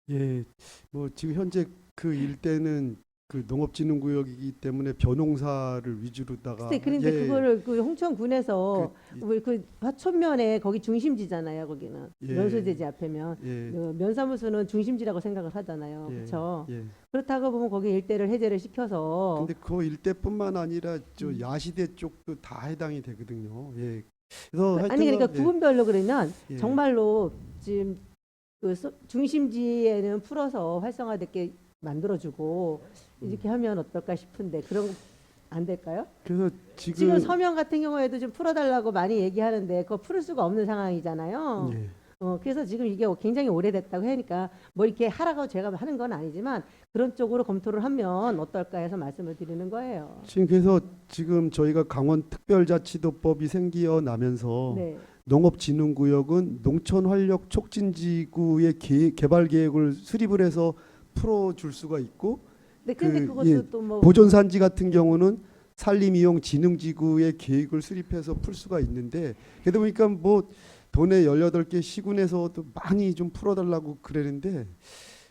[SPEAKER 2] 예, 뭐 지금 현재 그 일대는 그 농업진흥구역이기 때문에 벼농사를 위주로다가
[SPEAKER 4] 글쎄, 그런데
[SPEAKER 2] 예,
[SPEAKER 4] 그거를 그 홍천군에서
[SPEAKER 2] 그,
[SPEAKER 4] 그 화촌면에 거기 중심지잖아요. 거기는
[SPEAKER 2] 예.
[SPEAKER 4] 면소재지 앞에면
[SPEAKER 2] 예,
[SPEAKER 4] 면사무소는 중심지라고 생각을 하잖아요.
[SPEAKER 2] 예,
[SPEAKER 4] 그렇죠.
[SPEAKER 2] 예.
[SPEAKER 4] 그렇다고 보면 거기 일대를 해제를 시켜서
[SPEAKER 2] 근데 그 일대뿐만 아니라 저
[SPEAKER 4] 음.
[SPEAKER 2] 야시대 쪽도 다 해당이 되거든요. 예. 그래서
[SPEAKER 4] 아니
[SPEAKER 2] 하여튼간,
[SPEAKER 4] 그러니까 구분별로 그러면
[SPEAKER 2] 예.
[SPEAKER 4] 정말로 지금 그 중심지에는 풀어서 활성화되게 만들어주고 이렇게 하면 어떨까 싶은데 그런 거 안 될까요?
[SPEAKER 2] 그래서
[SPEAKER 4] 지금 서명 같은 경우에도 좀 풀어달라고 많이 얘기하는데 그거 풀을 수가 없는 상황이잖아요.
[SPEAKER 2] 예.
[SPEAKER 4] 그래서 지금 이게 굉장히 오래됐다고 하니까 뭐 이렇게 하라고 제가 하는 건 아니지만 그런 쪽으로 검토를 하면 어떨까 해서 말씀을 드리는 거예요.
[SPEAKER 2] 지금 그래서 지금 저희가 강원특별자치도법이 생겨 나면서
[SPEAKER 4] 네.
[SPEAKER 2] 농업진흥구역은 농촌활력촉진지구의 개발 계획을 수립을 해서 풀어줄 수가 있고
[SPEAKER 4] 네, 근데
[SPEAKER 2] 그,
[SPEAKER 4] 그것도
[SPEAKER 2] 예,
[SPEAKER 4] 또 뭐
[SPEAKER 2] 보존산지 같은 경우는 산림이용진흥지구의 계획을 수립해서 풀 수가 있는데 그러다 보니까 뭐 도내 18개 시군에서도 많이 좀 풀어달라고 그러는데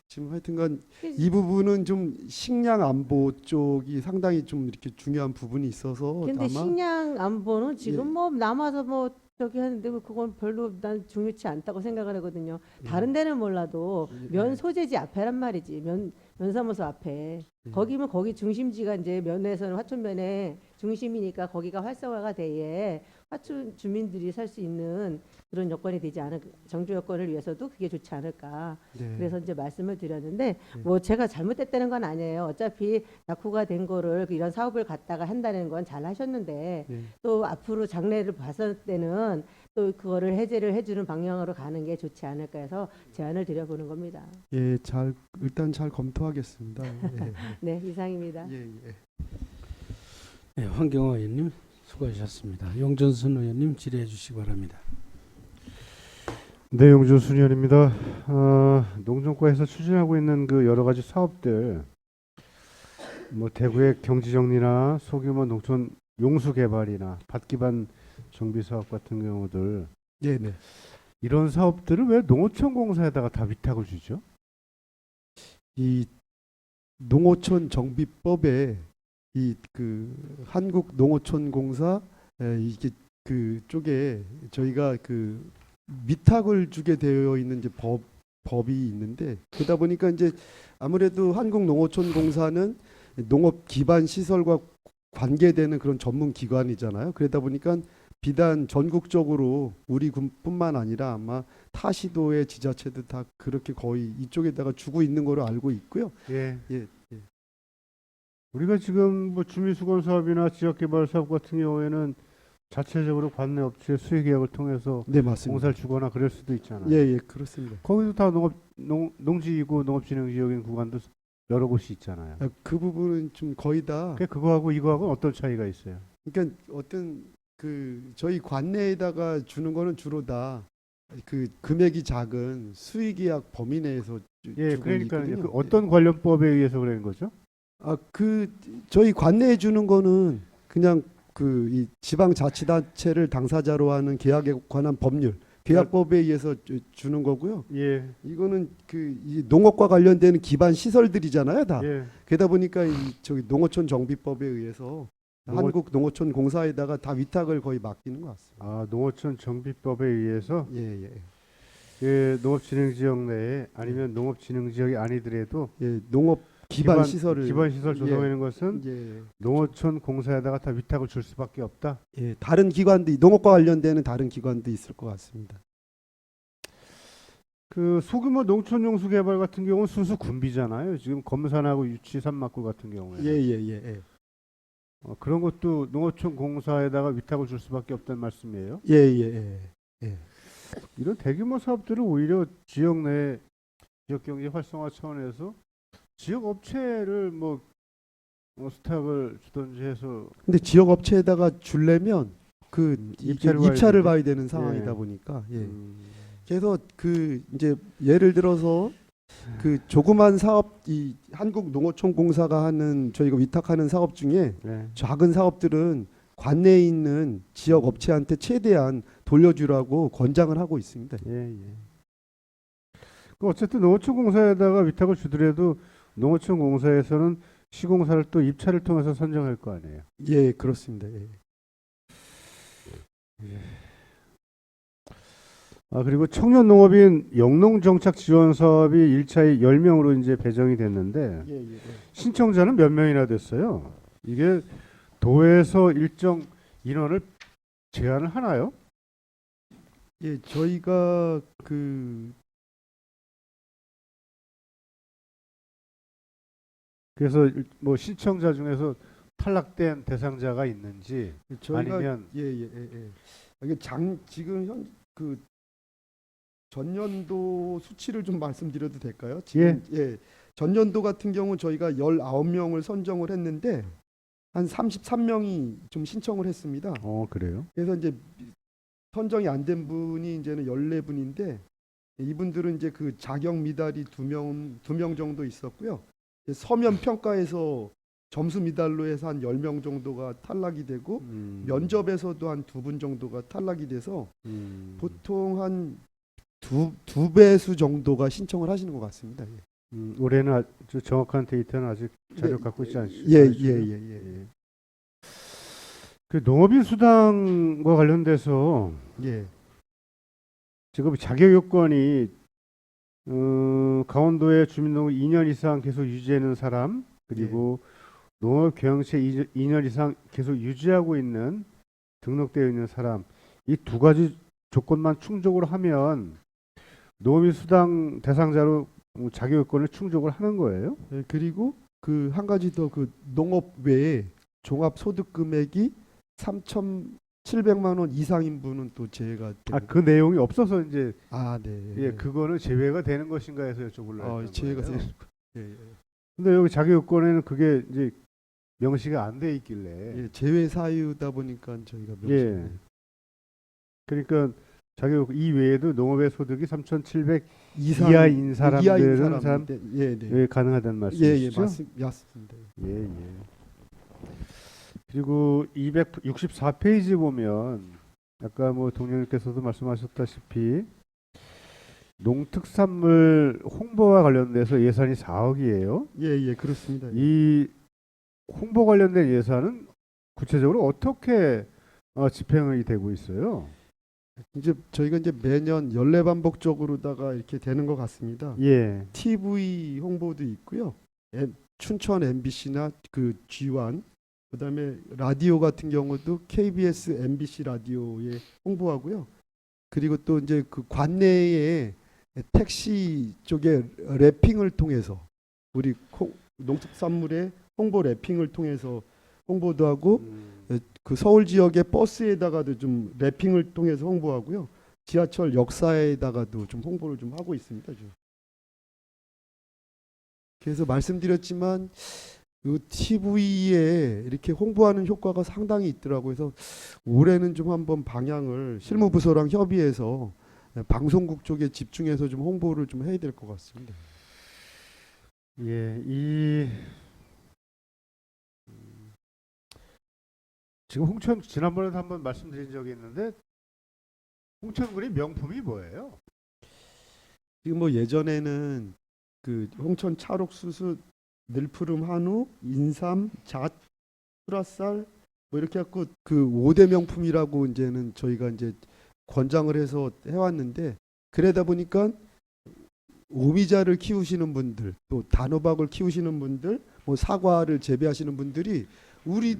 [SPEAKER 2] 지금 하여튼간 이 부분은 좀 식량 안보 쪽이 상당히 좀 이렇게 중요한 부분이 있어서
[SPEAKER 4] 근데
[SPEAKER 2] 아마
[SPEAKER 4] 식량 안보는 지금
[SPEAKER 2] 예.
[SPEAKER 4] 뭐 남아서 뭐 저기 하는데 그건 별로 난 중요치 않다고 생각을 하거든요.
[SPEAKER 2] 예.
[SPEAKER 4] 다른 데는 몰라도
[SPEAKER 2] 예.
[SPEAKER 4] 면 소재지 앞에란 말이지. 면사무소 앞에.
[SPEAKER 2] 예.
[SPEAKER 4] 거기면 거기 중심지가 이제 면에서는 화촌면에 중심이니까 거기가 활성화가 돼야 화촌 주민들이 살 수 있는 그런 여건이 되지 않을 정주 여건을 위해서도 그게 좋지 않을까.
[SPEAKER 2] 네.
[SPEAKER 4] 그래서 이제 말씀을 드렸는데
[SPEAKER 2] 네.
[SPEAKER 4] 뭐 제가 잘못됐다는 건 아니에요. 어차피 낙후가 된 거를 이런 사업을 갖다가 한다는 건 잘 하셨는데
[SPEAKER 2] 네.
[SPEAKER 4] 또 앞으로 장래를 봤을 때는 또 그거를 해제를 해주는 방향으로 가는 게 좋지 않을까 해서 제안을 드려보는 겁니다.
[SPEAKER 2] 예, 일단 잘 검토하겠습니다. 예.
[SPEAKER 4] 네, 이상입니다.
[SPEAKER 2] 예, 예.
[SPEAKER 1] 네, 황경화 의원님 수고하셨습니다. 용전순 의원님 질의해 주시기 바랍니다.
[SPEAKER 5] 네, 용준순 의원입니다. 농정과에서 추진하고 있는 그 여러 가지 사업들, 뭐 대구의 경지정리나 소규모 농촌 용수 개발이나 밭 기반 정비 사업 같은 경우들
[SPEAKER 2] 네, 네.
[SPEAKER 5] 이런 사업들을 왜 농어촌공사에다가 다 위탁을 주죠?
[SPEAKER 2] 이 농어촌 정비법에 이 그 한국농어촌공사 이게 그 쪽에 저희가 그 위탁을 주게 되어 있는 이제 법이 있는데 그러다 보니까 이제 아무래도 한국농어촌공사는 농업 기반 시설과 관계되는 그런 전문 기관이잖아요. 그러다 보니까 비단 전국적으로 우리 군뿐만 아니라 아마 타 시도의 지자체들 다 그렇게 거의 이쪽에다가 주고 있는 거로 알고 있고요.
[SPEAKER 5] 예.
[SPEAKER 2] 예, 예.
[SPEAKER 5] 우리가 지금 뭐 주민수건 사업이나 지역개발 사업 같은 경우에는 자체적으로 관내 업체 수의 계약을 통해서
[SPEAKER 2] 네, 맞습니다.
[SPEAKER 5] 공사를 주거나 그럴 수도 있잖아요.
[SPEAKER 2] 예, 예, 그렇습니다.
[SPEAKER 5] 거기도 다 농지이고 농업진흥지역인 구간도 여러 곳이 있잖아요.
[SPEAKER 2] 그 부분은 좀 거의 다
[SPEAKER 5] 그거하고 이거하고는 어떤 차이가 있어요?
[SPEAKER 2] 그러니까 어떤 그 저희 관내에다가 주는 거는 주로 다 그 금액이 작은 수의계약 범위 내에서
[SPEAKER 5] 예,
[SPEAKER 2] 주고
[SPEAKER 5] 그러니까
[SPEAKER 2] 있거든요.
[SPEAKER 5] 그 어떤 관련법에 의해서 그러는 거죠?
[SPEAKER 2] 그 저희 관내에 주는 거는 그냥 그 이 지방자치단체를 당사자로 하는 계약에 관한 법률 계약법에 의해서 주는 거고요.
[SPEAKER 5] 예,
[SPEAKER 2] 이거는 그 이 농업과 관련되는 기반 시설들이잖아요, 다.
[SPEAKER 5] 예.
[SPEAKER 2] 그러다 보니까 이 저기 농어촌 정비법에 의해서
[SPEAKER 5] 농어-
[SPEAKER 2] 한국농어촌공사에다가 다 위탁을 거의 맡기는 것 같습니다.
[SPEAKER 5] 아, 농어촌 정비법에 의해서
[SPEAKER 2] 예, 예.
[SPEAKER 5] 그 농업진흥지역 내에 아니면 농업진흥지역이 아니더라도
[SPEAKER 2] 예, 농업 기반 시설을
[SPEAKER 5] 기반 시설 조성하는 것은
[SPEAKER 2] 예,
[SPEAKER 5] 농어촌 공사에다가 다 위탁을 줄 수밖에 없다.
[SPEAKER 2] 예, 다른 기관도 농업과 관련되는 다른 기관도 있을 것 같습니다.
[SPEAKER 5] 그 소규모 농촌 용수 개발 같은 경우는 순수 군비잖아요. 지금 검산하고 유치 산막굴 같은 경우에
[SPEAKER 2] 예, 예, 예, 예.
[SPEAKER 5] 그런 것도 농어촌 공사에다가 위탁을 줄 수밖에 없다는 말씀이에요.
[SPEAKER 2] 예, 예, 예.
[SPEAKER 5] 이런 대규모 사업들은 오히려 지역 내 지역 경제 활성화 차원에서 지역 업체를 뭐 수탁을 주든지 해서
[SPEAKER 2] 근데 지역 업체에다가 줄려면 그
[SPEAKER 5] 입찰을
[SPEAKER 2] 입찰을
[SPEAKER 5] 봐야
[SPEAKER 2] 봐야 되는 상황이다
[SPEAKER 5] 예.
[SPEAKER 2] 보니까 예.
[SPEAKER 5] 음,
[SPEAKER 2] 그래서 그 이제 예를 들어서 그 조그만 사업 이 한국농어촌공사가 하는 저희가 위탁하는 사업 중에
[SPEAKER 5] 네.
[SPEAKER 2] 작은 사업들은 관내에 있는 지역 업체한테 최대한 돌려주라고 권장을 하고 있습니다.
[SPEAKER 5] 예, 예. 그 어쨌든 농어촌공사에다가 위탁을 주더라도 농어촌공사에서는 시공사를 또 입찰을 통해서 선정할 거 아니에요.
[SPEAKER 2] 예, 그렇습니다. 예.
[SPEAKER 5] 아, 그리고 청년 농업인 영농정착 지원 사업이 1차에 10명으로 이제 배정이 됐는데
[SPEAKER 2] 예, 예.
[SPEAKER 5] 신청자는 몇 명이나 됐어요? 이게 도에서 일정 인원을 제한을 하나요?
[SPEAKER 2] 예, 저희가
[SPEAKER 5] 그래서 뭐 신청자 중에서 탈락된 대상자가 있는지
[SPEAKER 2] 저희가
[SPEAKER 5] 아니면
[SPEAKER 2] 예, 예, 예, 예. 이게 지금 현 전년도 수치를 좀 말씀드려도 될까요? 지금 예. 전년도 같은 경우 저희가 19명을 선정을 했는데 한 33명이 좀 신청을 했습니다.
[SPEAKER 5] 그래요?
[SPEAKER 2] 그래서 이제 선정이 안 된 분이 이제는 14분인데 이분들은 이제 그 자격 미달이 두 명 정도 있었고요. 서면 평가에서 점수 미달로 해서 한 10명 정도가 탈락이 되고 면접에서도 한 2분 정도가 탈락이 돼서 보통 한 두 배수 정도가 신청을 하시는 것 같습니다. 예.
[SPEAKER 5] 올해는 아주 정확한 데이터는 아직 자료 갖고 있지 않죠?
[SPEAKER 2] 예, 예, 예, 예.
[SPEAKER 5] 그 농업인 수당과 관련돼서
[SPEAKER 2] 예.
[SPEAKER 5] 지금 자격 요건이 강원도에 주민등록 2년 이상 계속 유지하는 사람 그리고 농업 경영체 2년 이상 계속 유지하고 있는 등록되어 있는 사람 이 두 가지 조건만 충족을 하면 농업인 수당 대상자로 자격 요건을 충족을 하는 거예요?
[SPEAKER 2] 예, 그리고 그 한 가지 더 그 농업 외에 종합 소득 금액이 3,700만 원 이상인 분은 또 제외가 되는
[SPEAKER 5] 그 내용이 없어서 이제
[SPEAKER 2] 네.
[SPEAKER 5] 예, 그거는 제외가 되는 것인가 해서 여쭤보려고 했던
[SPEAKER 2] 제외가
[SPEAKER 5] 거예요.
[SPEAKER 2] 되는 예, 예.
[SPEAKER 5] 근데 여기 자격 요건에는 그게 이제 명시가 안 돼 있길래
[SPEAKER 2] 예, 제외 사유다 보니까 저희가
[SPEAKER 5] 예. 그러니까 자격 요건 이외에도 농업의 소득이 3,700 이하인 사람들은
[SPEAKER 2] 예, 네.
[SPEAKER 5] 예, 가능하다는
[SPEAKER 2] 예, 예,
[SPEAKER 5] 말씀이시죠?
[SPEAKER 2] 맞습니다.
[SPEAKER 5] 예, 예. 그리고 264페이지 보면 아까 뭐 동료님께서도 말씀하셨다시피 농특산물 홍보와 관련돼서 예산이 4억이에요.
[SPEAKER 2] 예, 예, 그렇습니다.
[SPEAKER 5] 이 홍보 관련된 예산은 구체적으로 어떻게 집행이 되고 있어요?
[SPEAKER 2] 이제 저희가 이제 매년 연례 반복적으로다가 이렇게 되는 것 같습니다.
[SPEAKER 5] 예.
[SPEAKER 2] TV 홍보도 있고요. 춘천 MBC나 그 G1 그다음에 라디오 같은 경우도 KBS, MBC 라디오에 홍보하고요. 그리고 또 이제 그 관내에 택시 쪽에 랩핑을 통해서 우리 농특산물의 홍보 랩핑을 통해서 홍보도 하고 그 서울 지역의 버스에다가도 좀 랩핑을 통해서 홍보하고요. 지하철 역사에다가도 좀 홍보를 좀 하고 있습니다. 좀. 그래서 말씀드렸지만 그 TV에 이렇게 홍보하는 효과가 상당히 있더라고요. 그래서 올해는 좀 한번 방향을 실무부서랑 협의해서 방송국 쪽에 집중해서 좀 홍보를 좀 해야 될 것 같습니다.
[SPEAKER 5] 예, 지금 홍천 지난번에도 한번 말씀드린 적이 있는데 홍천군이 명품이 뭐예요?
[SPEAKER 2] 지금 뭐 예전에는 그 홍천 찰옥수수, 늘푸름 한우, 인삼, 잣, 수라쌀 뭐 이렇게 갖고 그 5대 명품이라고 이제는 저희가 이제 권장을 해서 해왔는데 그러다 보니까 오미자를 키우시는 분들 또 단호박을 키우시는 분들 뭐 사과를 재배하시는 분들이 우리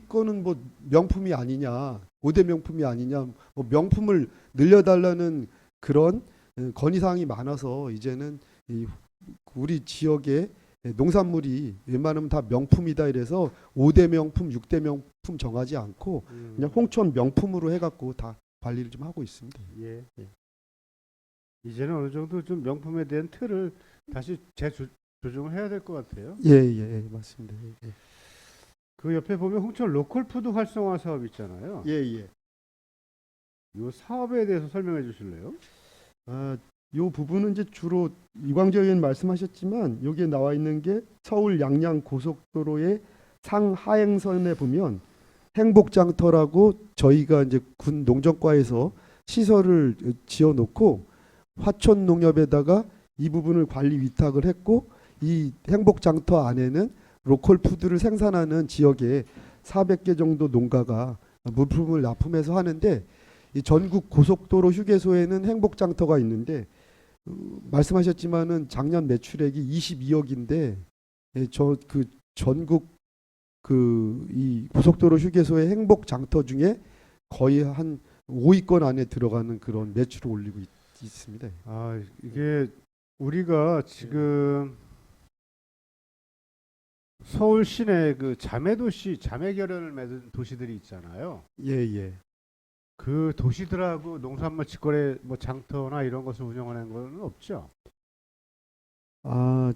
[SPEAKER 2] 거는 뭐 명품이 아니냐 5대 명품이 아니냐 뭐 명품을 늘려달라는 그런 건의사항이 많아서 이제는 우리 지역의 농산물이 웬만하면 다 명품이다 이래서 5대 명품, 6대 명품 정하지 않고 그냥 홍천 명품으로 해갖고 다 관리를 좀 하고 있습니다.
[SPEAKER 5] 예. 이제는 어느 정도 좀 명품에 대한 틀을 다시 재조정을 해야 될 것 같아요.
[SPEAKER 2] 예, 맞습니다. 예.
[SPEAKER 5] 그 옆에 보면 홍천 로컬푸드 활성화 사업 있잖아요.
[SPEAKER 2] 예, 예.
[SPEAKER 5] 이 사업에 대해서 설명해 주실래요?
[SPEAKER 2] 요 부분은 이제 주로 이광재 의원 말씀하셨지만 여기에 나와 있는 게 서울 양양 고속도로의 상하행선에 보면 행복장터라고 저희가 이제 군 농정과에서 시설을 지어 놓고 화촌 농협에다가 이 부분을 관리 위탁을 했고 이 행복장터 안에는 로컬 푸드를 생산하는 지역에 400개 정도 농가가 물품을 납품해서 하는데 이 전국 고속도로 휴게소에는 행복장터가 있는데 말씀하셨지만은 작년 매출액이 22억인데 저 그 전국 그 이 고속도로 휴게소의 행복장터 중에 거의 한 5위권 안에 들어가는 그런 매출을 올리고 있습니다.
[SPEAKER 5] 아, 이게 우리가 지금 서울 시내 그 자매도시, 자매결연을 맺은 도시들이 있잖아요.
[SPEAKER 2] 예, 예.
[SPEAKER 5] 그 도시들하고 농산물 직거래 뭐 장터나 이런 것을 운영하는 건 없죠.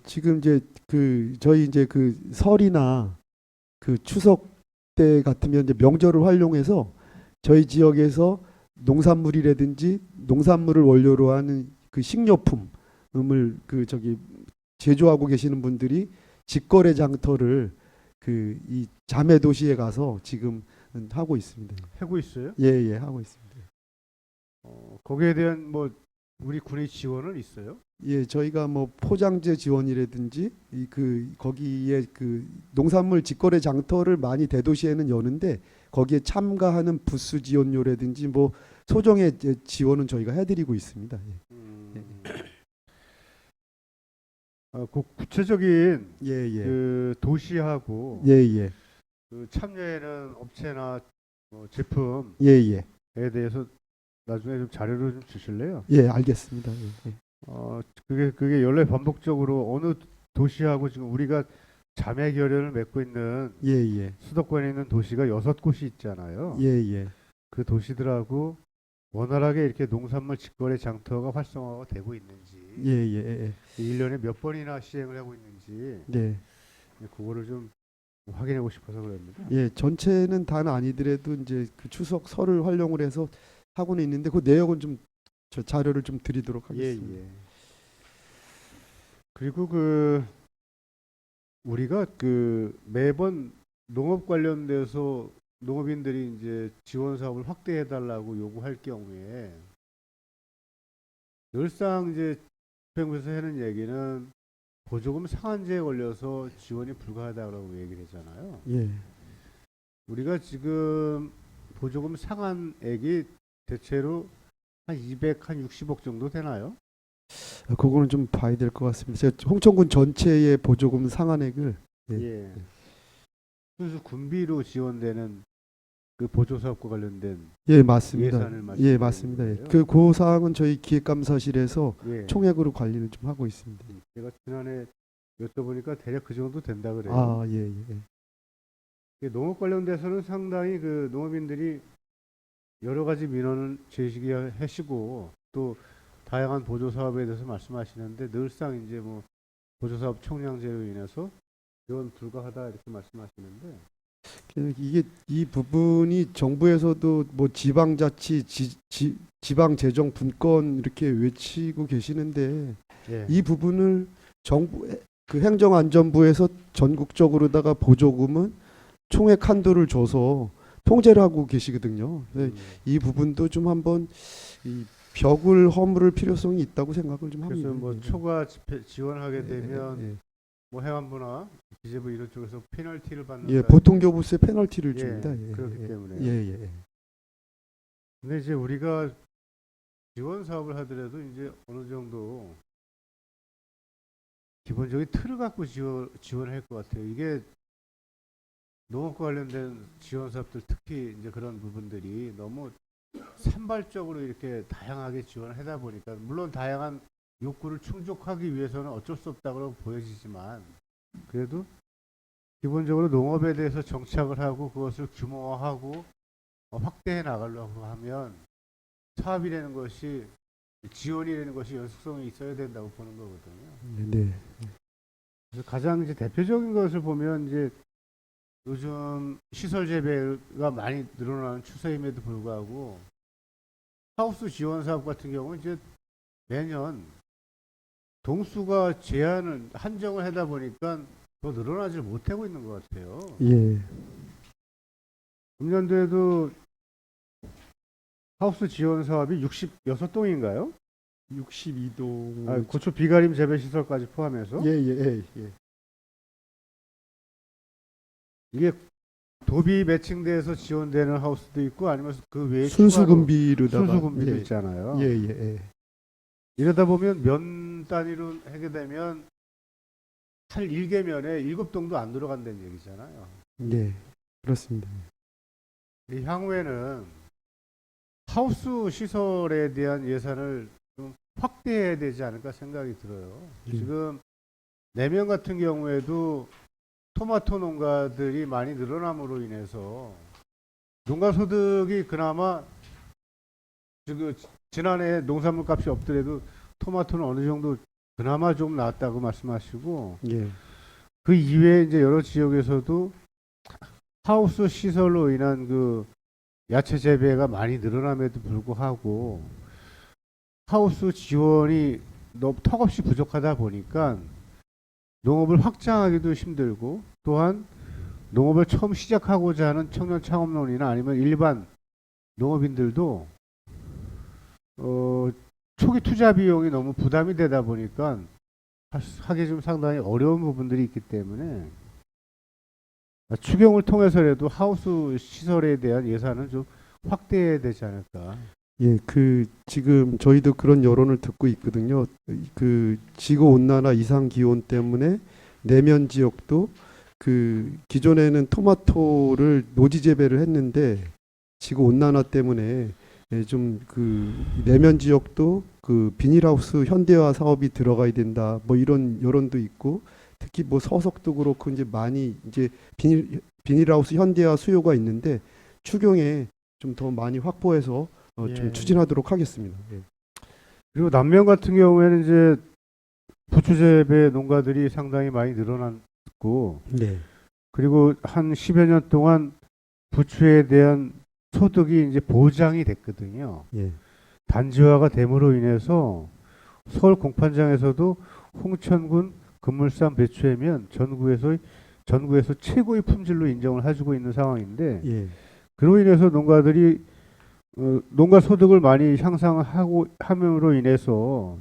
[SPEAKER 2] 지금 이제 그 저희 이제 그 설이나 그 추석 때 같으면 이제 명절을 활용해서 저희 지역에서 농산물이라든지 농산물을 원료로 하는 그 식료품을 그 저기 제조하고 계시는 분들이 직거래 장터를 그 이 자매 도시에 가서 지금 하고 있습니다.
[SPEAKER 5] 하고 있어요.
[SPEAKER 2] 예, 예, 하고 있습니다.
[SPEAKER 5] 거기에 대한 뭐 우리 군의 지원은 있어요?
[SPEAKER 2] 예, 저희가 뭐 포장재 지원이라든지 이 그 거기에 그 농산물 직거래 장터를 많이 대도시에는 여는데 거기에 참가하는 부스 지원료라든지 뭐 소정의 지원은 저희가 해드리고 있습니다. 예.
[SPEAKER 5] 그 구체적인
[SPEAKER 2] 예, 예.
[SPEAKER 5] 그 도시하고
[SPEAKER 2] 예, 예.
[SPEAKER 5] 그 참여하는 업체나 제품에
[SPEAKER 2] 예, 예.
[SPEAKER 5] 대해서 나중에 좀 자료를 좀 주실래요?
[SPEAKER 2] 예, 알겠습니다. 예, 예.
[SPEAKER 5] 그게 연례 반복적으로 어느 도시하고 지금 우리가 자매 결연을 맺고 있는
[SPEAKER 2] 예, 예.
[SPEAKER 5] 수도권에 있는 도시가 6곳이 있잖아요.
[SPEAKER 2] 예, 예.
[SPEAKER 5] 그 도시들하고 원활하게 이렇게 농산물 직거래 장터가 활성화가 되고 있는지,
[SPEAKER 2] 예, 예, 예.
[SPEAKER 5] 1년에 몇 번이나 시행을 하고 있는지
[SPEAKER 2] 네.
[SPEAKER 5] 그거를 좀 확인하고 싶어서 그럽니다.
[SPEAKER 2] 예, 전체는 다는 아니더라도 이제 그 추석 설을 활용을 해서 하고는 있는데 그 내역은 좀 저 자료를 좀 드리도록 하겠습니다.
[SPEAKER 5] 예. 그리고 그 우리가 그 매번 농업 관련돼서 농업인들이 이제 지원 사업을 확대해 달라고 요구할 경우에 늘상 이제 집행부에서 하는 얘기는 보조금 상한제에 걸려서 지원이 불가하다고 얘기를 하잖아요.
[SPEAKER 2] 예.
[SPEAKER 5] 우리가 지금 보조금 상한액이 대체로 한 260억 정도 되나요?
[SPEAKER 2] 그거는 좀 봐야 될 것 같습니다. 제가 홍천군 전체의 보조금 상한액을
[SPEAKER 5] 예. 순수 군비로 지원되는 그 보조 사업과 관련된
[SPEAKER 2] 예, 맞습니다.
[SPEAKER 5] 예산을
[SPEAKER 2] 예,
[SPEAKER 5] 말씀드리는
[SPEAKER 2] 맞습니다. 예.
[SPEAKER 5] 거예요?
[SPEAKER 2] 그 사항은 저희 기획감사실에서
[SPEAKER 5] 예.
[SPEAKER 2] 총액으로 관리를 좀 하고 있습니다.
[SPEAKER 5] 제가 지난해 여쭤보니까 대략 그 정도 된다 그래요.
[SPEAKER 2] 아, 예, 예.
[SPEAKER 5] 농업 관련돼서는 상당히 그 농업인들이 여러 가지 민원을 제시하시고 또 다양한 보조 사업에 대해서 말씀하시는데 늘상 이제 뭐 보조 사업 총량제로 인해서 지원 불가하다 이렇게 말씀하시는데
[SPEAKER 2] 이게 이 부분이 정부에서도 뭐 지방자치, 지방재정 분권 이렇게 외치고 계시는데
[SPEAKER 5] 예.
[SPEAKER 2] 이 부분을 정부 그 행정안전부에서 전국적으로다가 보조금은 총액 한도를 줘서 통제를 하고 계시거든요. 이 부분도 좀 한번 이 벽을 허물을 필요성이 있다고 생각을 좀 합니다.
[SPEAKER 5] 그래서 뭐
[SPEAKER 2] 예.
[SPEAKER 5] 초과 지원하게
[SPEAKER 2] 예,
[SPEAKER 5] 되면
[SPEAKER 2] 예,
[SPEAKER 5] 뭐 해관부나 기재부 이런 쪽에서 페널티를 받는
[SPEAKER 2] 예, 보통 교부세 페널티를 줍니다. 예,
[SPEAKER 5] 그렇기
[SPEAKER 2] 예,
[SPEAKER 5] 때문에.
[SPEAKER 2] 예.
[SPEAKER 5] 근데 이제 우리가 지원 사업을 하더라도 이제 어느 정도 기본적인 틀을 갖고 지원을 할 것 같아요. 이게 농업과 관련된 지원 사업들 특히 이제 그런 부분들이 너무 산발적으로 이렇게 다양하게 지원을 하다 보니까 물론 다양한 욕구를 충족하기 위해서는 어쩔 수 없다고 보여지지만 그래도 기본적으로 농업에 대해서 정착을 하고 그것을 규모화하고 확대해 나가려고 하면 사업이라는 것이 지원이라는 것이 연속성이 있어야 된다고 보는 거거든요.
[SPEAKER 2] 네.
[SPEAKER 5] 그래서 가장 이제 대표적인 것을 보면 이제 요즘 시설 재배가 많이 늘어나는 추세임에도 불구하고 하우스 지원 사업 같은 경우는 이제 매년 동수가 제한을 한정을 하다 보니까 더 늘어나질 못하고 있는 것 같아요.
[SPEAKER 2] 예.
[SPEAKER 5] 금년도에도 하우스 지원 사업이 66동인가요?
[SPEAKER 2] 62동.
[SPEAKER 5] 고추 비가림 재배 시설까지 포함해서
[SPEAKER 2] 예.
[SPEAKER 5] 이게 도비 매칭돼서 지원되는 하우스도 있고 아니면 그 외에
[SPEAKER 2] 순수금비로다가
[SPEAKER 5] 순수금비도
[SPEAKER 2] 예.
[SPEAKER 5] 있잖아요.
[SPEAKER 2] 예.
[SPEAKER 5] 이러다 보면 면 단위로 하게 되면 한 1개면에 7동도 안 들어간다는 얘기잖아요.
[SPEAKER 2] 예. 그렇습니다.
[SPEAKER 5] 이 향후에는 하우스 시설에 대한 예산을 좀 확대해야 되지 않을까 생각이 들어요. 지금 내면 같은 경우에도 토마토 농가들이 많이 늘어남으로 인해서 농가 소득이 그나마 지금 지난해 농산물 값이 없더라도 토마토는 어느 정도 그나마 좀 나았다고 말씀하시고
[SPEAKER 2] 예.
[SPEAKER 5] 그 이외에 이제 여러 지역에서도 하우스 시설로 인한 그 야채 재배가 많이 늘어남에도 불구하고 하우스 지원이 너무 턱없이 부족하다 보니까 농업을 확장하기도 힘들고 또한 농업을 처음 시작하고자 하는 청년 창업론이나 아니면 일반 농업인들도 초기 투자 비용이 너무 부담이 되다 보니까 하기 좀 상당히 어려운 부분들이 있기 때문에 추경을 통해서라도 하우스 시설에 대한 예산을 좀 확대해야 되지 않을까.
[SPEAKER 2] 예, 지금 저희도 그런 여론을 듣고 있거든요. 지구 온난화 이상 기온 때문에 내면 지역도 기존에는 토마토를 노지 재배를 했는데 지구 온난화 때문에 좀 내면 지역도 비닐하우스 현대화 사업이 들어가야 된다. 뭐 이런 여론도 있고 특히 뭐 서석도 그렇고 이제 많이 이제 비닐하우스 현대화 수요가 있는데 추경에 좀 더 많이 확보해서 좀 추진하도록 하겠습니다. 예.
[SPEAKER 5] 그리고 남면 같은 경우에는 이제 부추 재배 농가들이 상당히 많이 늘어났고
[SPEAKER 2] 네.
[SPEAKER 5] 그리고 한 10여 년 동안 부추에 대한 소득이 이제 보장이 됐거든요.
[SPEAKER 2] 예.
[SPEAKER 5] 단지화가 됨으로 인해서 서울 공판장에서도 홍천군 금물산 배추에면 전국에서 최고의 품질로 인정을 해주고 있는 상황인데
[SPEAKER 2] 예.
[SPEAKER 5] 그로 인해서 농가들이 농가 소득을 많이 향상함으로 인해서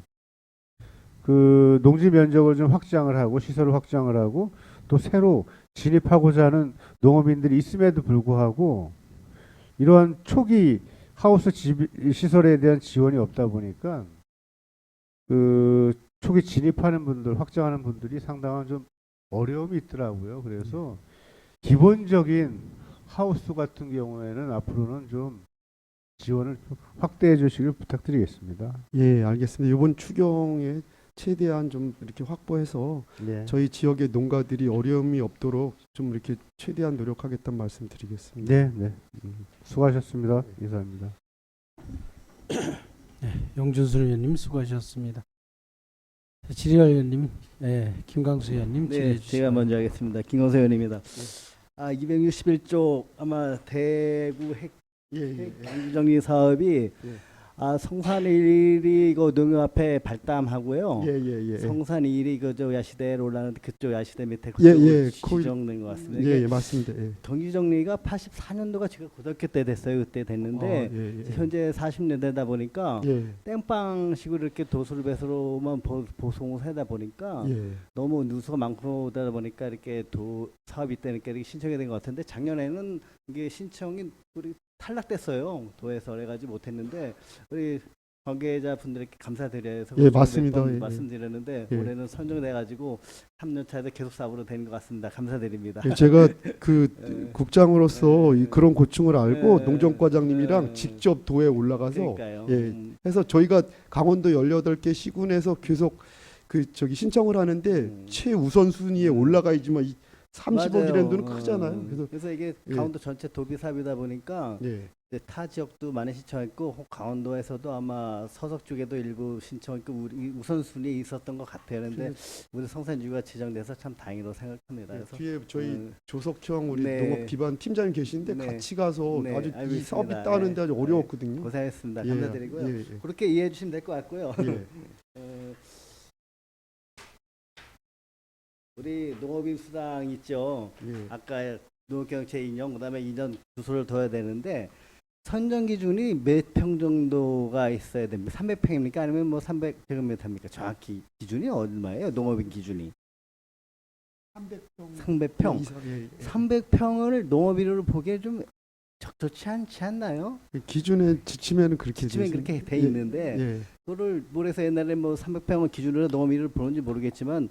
[SPEAKER 5] 그 농지 면적을 좀 확장을 하고 시설을 확장을 하고 또 새로 진입하고자 하는 농업인들이 있음에도 불구하고 이러한 초기 하우스 시설에 대한 지원이 없다 보니까 그 초기 진입하는 분들, 확장하는 분들이 상당한 좀 어려움이 있더라고요. 그래서 기본적인 하우스 같은 경우에는 앞으로는 좀 지원을 좀 확대해 주시길 부탁드리겠습니다.
[SPEAKER 2] 예, 알겠습니다. 이번 추경에 최대한 좀 이렇게 확보해서
[SPEAKER 5] 네.
[SPEAKER 2] 저희 지역의 농가들이 어려움이 없도록 좀 이렇게 최대한 노력하겠다는 말씀 드리겠습니다.
[SPEAKER 5] 네. 수고하셨습니다. 이상입니다.
[SPEAKER 1] 영준수 의원님 수고하셨습니다. 지리할 의원님, 김강수 의원님 질의해
[SPEAKER 6] 네,
[SPEAKER 1] 주시기
[SPEAKER 6] 제가 먼저
[SPEAKER 1] 바랍니다.
[SPEAKER 6] 하겠습니다. 김광석 의원입니다. 261조 아마 대구 핵 정리 사업이 성산 1이 이거 농협에 발담하고요.
[SPEAKER 2] 예.
[SPEAKER 6] 성산 1이 그저 야시대로 올라가는데 그쪽 야시대 밑에
[SPEAKER 2] 예.
[SPEAKER 6] 지정된 것 같습니다.
[SPEAKER 2] 예,
[SPEAKER 6] 이게
[SPEAKER 2] 맞습니다. 예.
[SPEAKER 6] 정기 정리가 84년도가 제가 고등학교 때 됐어요. 그때 됐는데
[SPEAKER 2] 예.
[SPEAKER 6] 현재 40년 되다 보니까
[SPEAKER 2] 예.
[SPEAKER 6] 땡빵식으로 이렇게 도수를 배수로만 보송을 하다 보니까
[SPEAKER 2] 예.
[SPEAKER 6] 너무 누수가 많고 그러다 보니까 이렇게 사업이 때니까 이렇게 신청이 된 것 같은데 작년에는 이게 신청이 우리 탈락됐어요. 도에서 그래가지고 못했는데 우리 관계자 분들에게 감사드려서
[SPEAKER 2] 예, 맞습니다. 예.
[SPEAKER 6] 말씀드렸는데
[SPEAKER 2] 예.
[SPEAKER 6] 올해는 선정돼가지고 3년 차에 계속 사업으로 된 것 같습니다. 감사드립니다.
[SPEAKER 2] 예, 제가
[SPEAKER 6] 예.
[SPEAKER 2] 국장으로서
[SPEAKER 6] 예.
[SPEAKER 2] 그런 고충을 알고
[SPEAKER 6] 예.
[SPEAKER 2] 농정과장님이랑
[SPEAKER 6] 예.
[SPEAKER 2] 직접 도에 올라가서
[SPEAKER 6] 그러니까요.
[SPEAKER 2] 예. 해서 저희가 강원도 18개 시군에서 계속 신청을 하는데 최우선 순위에 올라가야지만 이 30억이라는 돈은
[SPEAKER 6] 맞아요.
[SPEAKER 2] 크잖아요. 그래서
[SPEAKER 6] 그래서 이게
[SPEAKER 2] 예.
[SPEAKER 6] 강원도 전체 도비 사업이다 보니까
[SPEAKER 2] 예.
[SPEAKER 6] 이제 타 지역도 많이 신청했고 강원도에서도 아마 서석 쪽에도 일부 신청했고 우리 우선순위에 있었던 것 같아요. 그런데 우리 성산지구가 지정돼서 참 다행이라고 생각합니다. 그래서
[SPEAKER 2] 뒤에 저희
[SPEAKER 6] 음,
[SPEAKER 2] 조석형 우리
[SPEAKER 6] 네.
[SPEAKER 2] 농업 기반 팀장님 계신데
[SPEAKER 6] 네.
[SPEAKER 2] 같이 가서
[SPEAKER 6] 네,
[SPEAKER 2] 아주
[SPEAKER 6] 알고
[SPEAKER 2] 이 사업이
[SPEAKER 6] 있습니다.
[SPEAKER 2] 따는데 아주
[SPEAKER 6] 네.
[SPEAKER 2] 어려웠거든요.
[SPEAKER 6] 고생했습니다.
[SPEAKER 2] 예,
[SPEAKER 6] 감사드리고요.
[SPEAKER 2] 예,
[SPEAKER 6] 그렇게 이해해 주시면 될 것 같고요.
[SPEAKER 2] 예.
[SPEAKER 6] 우리 농업인 수당 있죠.
[SPEAKER 2] 예.
[SPEAKER 6] 아까 농업경영체 2년 그다음에 2년 주소를 둬야 되는데 선정 기준이 몇 평 정도가 있어야 됩니까? 300평입니까? 아니면 뭐 300제곱미터입니까? 정확히 기준이 얼마예요? 농업인 기준이 300평.
[SPEAKER 2] 이상, 예, 예.
[SPEAKER 6] 300평을 농업인으로 보기에 좀 적절치 않지 않나요?
[SPEAKER 2] 기준에 지침에는 그렇게
[SPEAKER 6] 기준에
[SPEAKER 2] 돼
[SPEAKER 6] 그렇게
[SPEAKER 2] 있어요.
[SPEAKER 6] 돼
[SPEAKER 2] 예,
[SPEAKER 6] 있는데
[SPEAKER 2] 예.
[SPEAKER 6] 그거를 모래서 옛날에 뭐 300평을 기준으로 농업인을 보는지 모르겠지만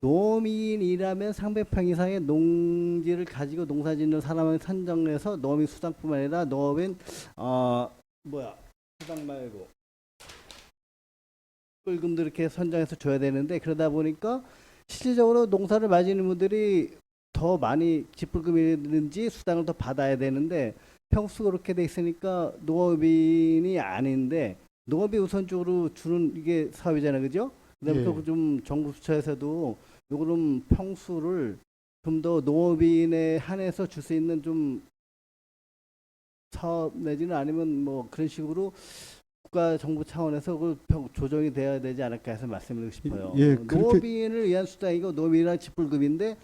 [SPEAKER 6] 농민이라면 300평 이상의 농지를 가지고 농사짓는 사람을 선정해서 농업인 수당뿐만 아니라 농업인 수당 말고 벌금도 이렇게 선정해서 줘야 되는데 그러다 보니까 실질적으로 농사를 맞이는 분들이 더 많이 지불금이든지 수당을 더 받아야 되는데 평수가 그렇게 돼 있으니까 농업인이 아닌데 농업이 우선적으로 주는 이게 사업이잖아요, 그죠? 그다음에
[SPEAKER 2] 예.
[SPEAKER 6] 또 좀 정부 부처에서도 요거는 평수를 좀 더 농업인에 한해서 줄 수 있는 좀 사업 내지는 아니면 뭐 그런 식으로 국가 정부 차원에서 그 조정이 돼야 되지 않을까 해서 말씀드리고 싶어요.
[SPEAKER 2] 예, 그렇게-
[SPEAKER 6] 농업인을 위한 수당이고 농업인이란 지불급인데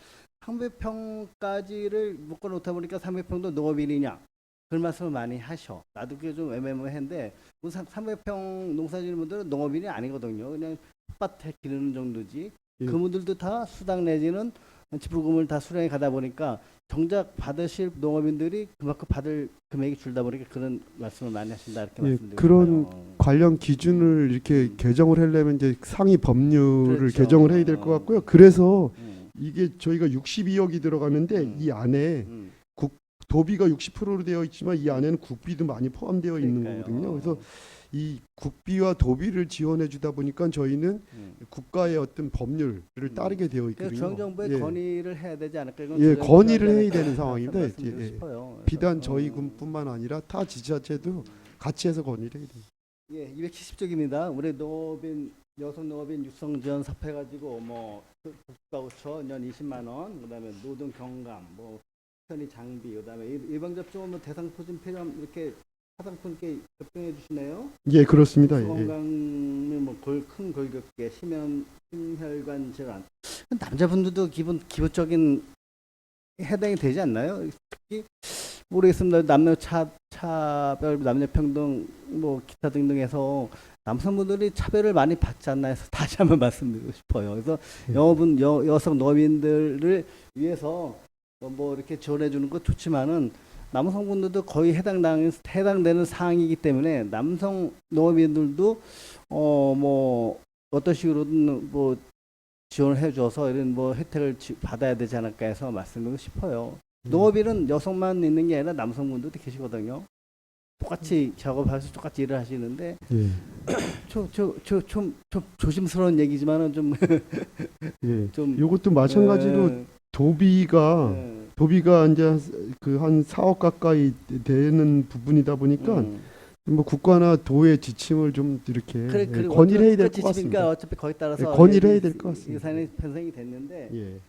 [SPEAKER 6] 300평까지를 묶어 놓다 보니까 300평도 농업인이냐 그런 말씀을 많이 하셔. 나도 그게 좀 애매모호한데 300평 농사짓는 분들은 농업인이 아니거든요. 그냥 텃밭에 기르는 정도지.
[SPEAKER 2] 예.
[SPEAKER 6] 그분들도 다 수당 내지는 지불금을 다 수령해 가다 보니까 정작 받으실 농업인들이 그만큼 받을 금액이 줄다 보니까 그런 말씀을 많이 하신다 이렇게
[SPEAKER 2] 예,
[SPEAKER 6] 말씀드리고
[SPEAKER 2] 그런
[SPEAKER 6] 싶어요.
[SPEAKER 2] 관련 기준을 이렇게 개정을 하려면 이제 상위 법률을
[SPEAKER 6] 그렇죠.
[SPEAKER 2] 개정을 해야 될 것 같고요. 그래서
[SPEAKER 6] 음,
[SPEAKER 2] 이게 저희가 62억이 들어가는데 이 안에
[SPEAKER 6] 음.
[SPEAKER 2] 도비가 60%로 되어 있지만 이 안에는 국비도 많이 포함되어 있는
[SPEAKER 6] 그러니까요.
[SPEAKER 2] 거거든요. 그래서 이 국비와 도비를 지원해 주다 보니까 저희는 국가의 어떤 법률을 따르게 되어
[SPEAKER 6] 그래서
[SPEAKER 2] 있거든요.
[SPEAKER 6] 중앙정부에
[SPEAKER 2] 예.
[SPEAKER 6] 건의를 해야 되지 않을까? 이건
[SPEAKER 2] 예,
[SPEAKER 6] 중앙정부가
[SPEAKER 2] 건의를 해야
[SPEAKER 6] 하지
[SPEAKER 2] 되는
[SPEAKER 6] 않을까
[SPEAKER 2] 상황인데
[SPEAKER 6] 말씀드리고
[SPEAKER 2] 예.
[SPEAKER 6] 싶어요.
[SPEAKER 2] 비단
[SPEAKER 6] 그래서,
[SPEAKER 2] 저희 군뿐만 아니라 타 지자체도 같이 해서 건의를 해야 돼요.
[SPEAKER 6] 예, 270쪽입니다. 우리 농업인 여성 농업인 육성 지원 사업해 가지고 뭐 국가고쳐 년 20만 원, 그다음에 노동 경감, 뭐 편의 장비, 그다음에 일방 접종은 뭐 대상 포진 폐렴 이렇게 화상품 이렇게 접종해 주시네요.
[SPEAKER 2] 예, 그렇습니다. 예.
[SPEAKER 6] 건강은 뭐큰 골격계, 심혈관 질환. 남자분들도 기본적인 해당이 되지 않나요? 특히 모르겠습니다. 남녀 차별, 남녀 평등, 뭐 기타 등등해서 남성분들이 차별을 많이 받지 않나 해서 다시 한번 말씀드리고 싶어요. 그래서 여성 농업인들을 위해서 뭐 이렇게 지원해 주는 거 좋지만은 남성분들도 거의 해당되는 사항이기 때문에 남성 농업인들도 뭐 어떤 식으로든 뭐 지원을 해줘서 이런 뭐 혜택을 받아야 되지 않을까 해서 말씀드리고 싶어요. 농업인은 여성만 있는 게 아니라 남성분들도 계시거든요. 똑같이 작업하면서 똑같이 일을 하시는데
[SPEAKER 2] 예.
[SPEAKER 6] 좀 조심스러운 얘기지만은 좀
[SPEAKER 2] 예.
[SPEAKER 6] 좀
[SPEAKER 2] 이것도 마찬가지로 도비가 이제 그 한 4억 가까이 되는 부분이다 보니까 뭐 국가나 도의 지침을 좀 이렇게 건의를 해야 될 것 같습니다.
[SPEAKER 6] 어차피 거기 따라서
[SPEAKER 2] 예, 건의를 해야 될 것 같습니다.
[SPEAKER 6] 예산이 편성이 됐는데
[SPEAKER 2] 예.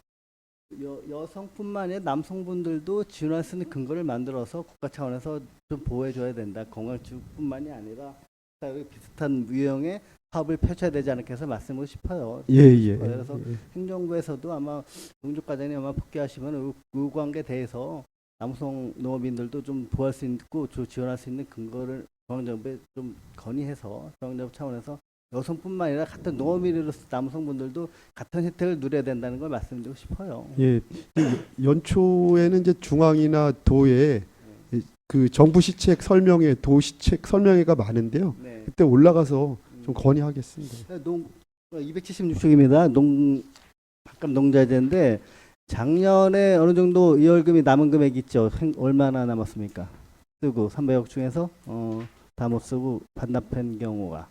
[SPEAKER 6] 여성뿐만 아니라 남성분들도 지원할 수 있는 근거를 만들어서 국가 차원에서 좀 보호해줘야 된다. 건강주뿐만이 아니라 비슷한 유형의 사업을 펼쳐야 되지 않을까 해서 말씀을 싶어요.
[SPEAKER 2] 예.
[SPEAKER 6] 그래서 행정부에서도 아마 농축과장이 아마 복귀하시면 이 관계에 대해서 남성 농업인들도 좀 보호할 수 있고 지원할 수 있는 근거를 중앙정부에 좀 건의해서 중앙정부 차원에서 여성뿐만 아니라 같은 농업인으로서 남성분들도 같은 혜택을 누려야 된다는 걸 말씀드리고 싶어요.
[SPEAKER 2] 예. 연초에는 이제 중앙이나 도에 그 정부 시책 설명회, 도 시책 설명회가 많은데요.
[SPEAKER 6] 네.
[SPEAKER 2] 그때 올라가서 좀 건의하겠습니다.
[SPEAKER 6] 270쪽입니다. 밥값 농자재인데 작년에 어느 정도 이월금이 남은 금액 있죠. 얼마나 남았습니까? 쓰고 300억 중에서 다 못 쓰고 반납한 경우가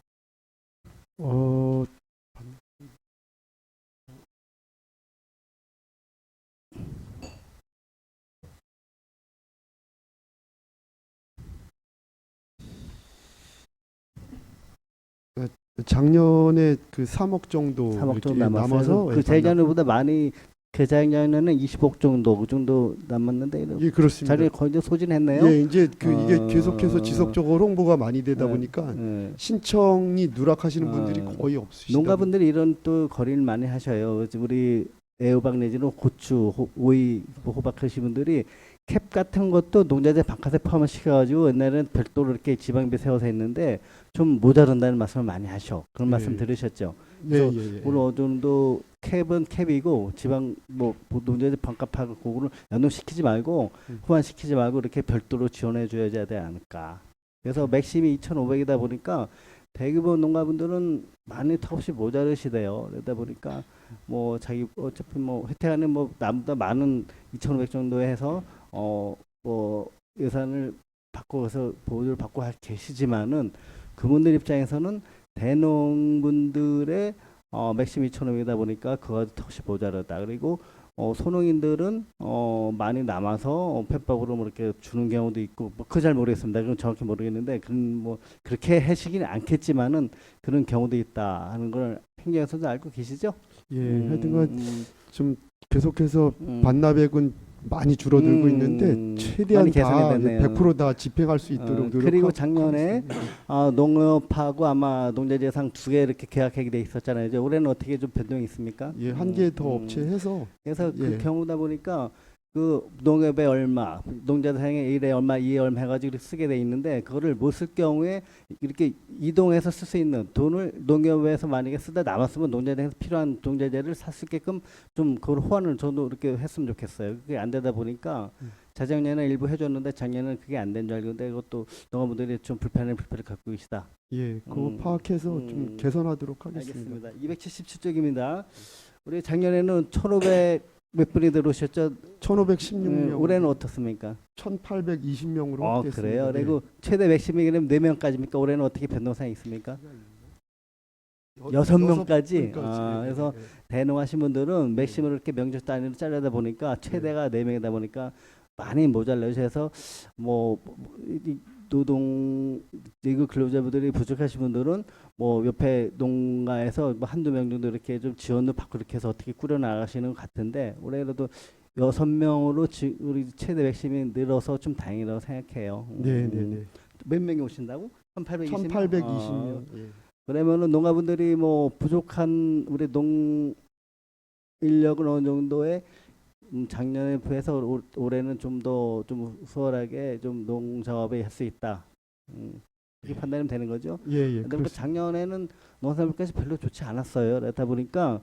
[SPEAKER 2] 작년에 그 3억 정도
[SPEAKER 6] 3억
[SPEAKER 2] 이렇게
[SPEAKER 6] 정도 남았어요.
[SPEAKER 2] 남아서
[SPEAKER 6] 그 재작년보다 많이 그 재작년에는 20억 정도 그 정도 남았는데
[SPEAKER 2] 예, 그렇습니다.
[SPEAKER 6] 자리를 거의 이제 소진했네요.
[SPEAKER 2] 예, 이제 그 이게
[SPEAKER 6] 어,
[SPEAKER 2] 계속해서 지속적으로 홍보가 많이 되다
[SPEAKER 6] 예,
[SPEAKER 2] 보니까
[SPEAKER 6] 예.
[SPEAKER 2] 신청이 누락하시는 분들이
[SPEAKER 6] 어,
[SPEAKER 2] 거의 없으시다.
[SPEAKER 6] 농가분들이 이런 또 거리를 많이 하셔요. 그래서 우리 애호박 내지는 고추, 오이, 호박 하시는 분들이 캡 같은 것도 농자재 반값에 포함시켜가지고 옛날에는 별도로 이렇게 지방비 세워서 했는데 좀 모자란다는 말씀을 많이 하셔. 그런
[SPEAKER 2] 예.
[SPEAKER 6] 말씀 들으셨죠?
[SPEAKER 2] 예,
[SPEAKER 6] 그래서
[SPEAKER 2] 예, 예.
[SPEAKER 6] 오늘 어느 정도 캡은 캡이고 지방 뭐 농자재 반값하고 그거를 연동시키지 말고 호환시키지 말고 이렇게 별도로 지원해 줘야 되지 않을까. 그래서 맥심이 2,500이다 보니까 대규모 농가분들은 많이 턱없이 모자르시대요. 그러다 보니까 뭐 자기 어차피 뭐 혜택하는 뭐 남보다 많은 2,500 정도 해서 뭐 예산을 받고 해서 보조를 받고 계시지만은 그분들 입장에서는 대농분들의 맥심 2,500이다 보니까 그거 턱없이 모자르다. 그리고 소농인들은 많이 남아서 펫밥으로 뭐 이렇게 주는 경우도 있고 뭐 그거 잘 모르겠습니다. 그건 정확히 모르겠는데 그런 뭐 그렇게 하시기는 않겠지만은 그런 경우도 있다 하는 걸 행정에서도 알고 계시죠?
[SPEAKER 2] 예, 하여튼간 좀 계속해서
[SPEAKER 6] 음.
[SPEAKER 2] 반납액은 많이 줄어들고 있는데 최대한
[SPEAKER 6] 많이 개선이
[SPEAKER 2] 다
[SPEAKER 6] 됐네요.
[SPEAKER 2] 100%다 집행할 수 있도록 노력하고
[SPEAKER 6] 그리고 작년에
[SPEAKER 2] 있습니다.
[SPEAKER 6] 농협하고 아마 농자재상 2개 이렇게 계약하게 돼 있었잖아요. 이제 올해는 어떻게 좀 변동이 있습니까?
[SPEAKER 2] 예, 한 개 더 업체 해서
[SPEAKER 6] 그래서 그
[SPEAKER 2] 예.
[SPEAKER 6] 경우다 보니까 그 농협에 얼마, 농자재상에 1에 얼마, 2에 얼마 해가지고 이렇게 쓰게 돼 있는데 그거를 못 쓸 경우에 이렇게 이동해서 쓸 수 있는 돈을 농협에서 만약에 쓰다 남았으면 농자재에서 필요한 농자재를 살 수 있게끔 좀 그걸 호환을 저도 이렇게 했으면 좋겠어요. 그게 안 되다 보니까 재작년에 일부 해줬는데 작년에는 그게 안 된 줄 알는데 이것도 농가분들이 좀 불편을 갖고 계시다.
[SPEAKER 2] 예, 그거 파악해서 좀 개선하도록 하겠습니다.
[SPEAKER 6] 알겠습니다. 277쪽입니다. 우리 작년에는 1,500 몇 분이 들어오셨죠?
[SPEAKER 2] 1,516명,
[SPEAKER 6] 올해는 어떻습니까?
[SPEAKER 2] 1,820명으로 됐습니다.
[SPEAKER 6] 그래요. 그리고 최대 맥심이 그럼 4명까지입니까? 올해는 어떻게 변동사항이 있습니까? 6명까지. 그래서 대농하신 분들은 맥심을 이렇게 명절 단위로 자르다 보니까 최대가 4명이다 보니까 많이 모자라셔서 이 노동 이그 근로자분들이 부족하신 분들은 뭐 옆에 농가에서 뭐 한두 명 정도 이렇게 좀 지원을 받고 이렇게 해서 어떻게 꾸려 나가시는 것 같은데 올해라도 6명으로 우리 최대 맥심이 늘어서 좀 다행이라고 생각해요.
[SPEAKER 2] 네, 네, 네.
[SPEAKER 6] 몇 명이 오신다고? 1,820명.
[SPEAKER 2] 1,820명. 예.
[SPEAKER 6] 그러면은 농가분들이 뭐 부족한 우리 농 인력은 어느 정도의 작년에 비해서 올해는 좀 더 좀 수월하게 좀 농작업에 할 수 있다. 이렇게 판단하면 되는 거죠.
[SPEAKER 2] 예, 예.
[SPEAKER 6] 근데
[SPEAKER 2] 그렇습니다.
[SPEAKER 6] 작년에는 농산물까지 별로 좋지 않았어요. 그러다 보니까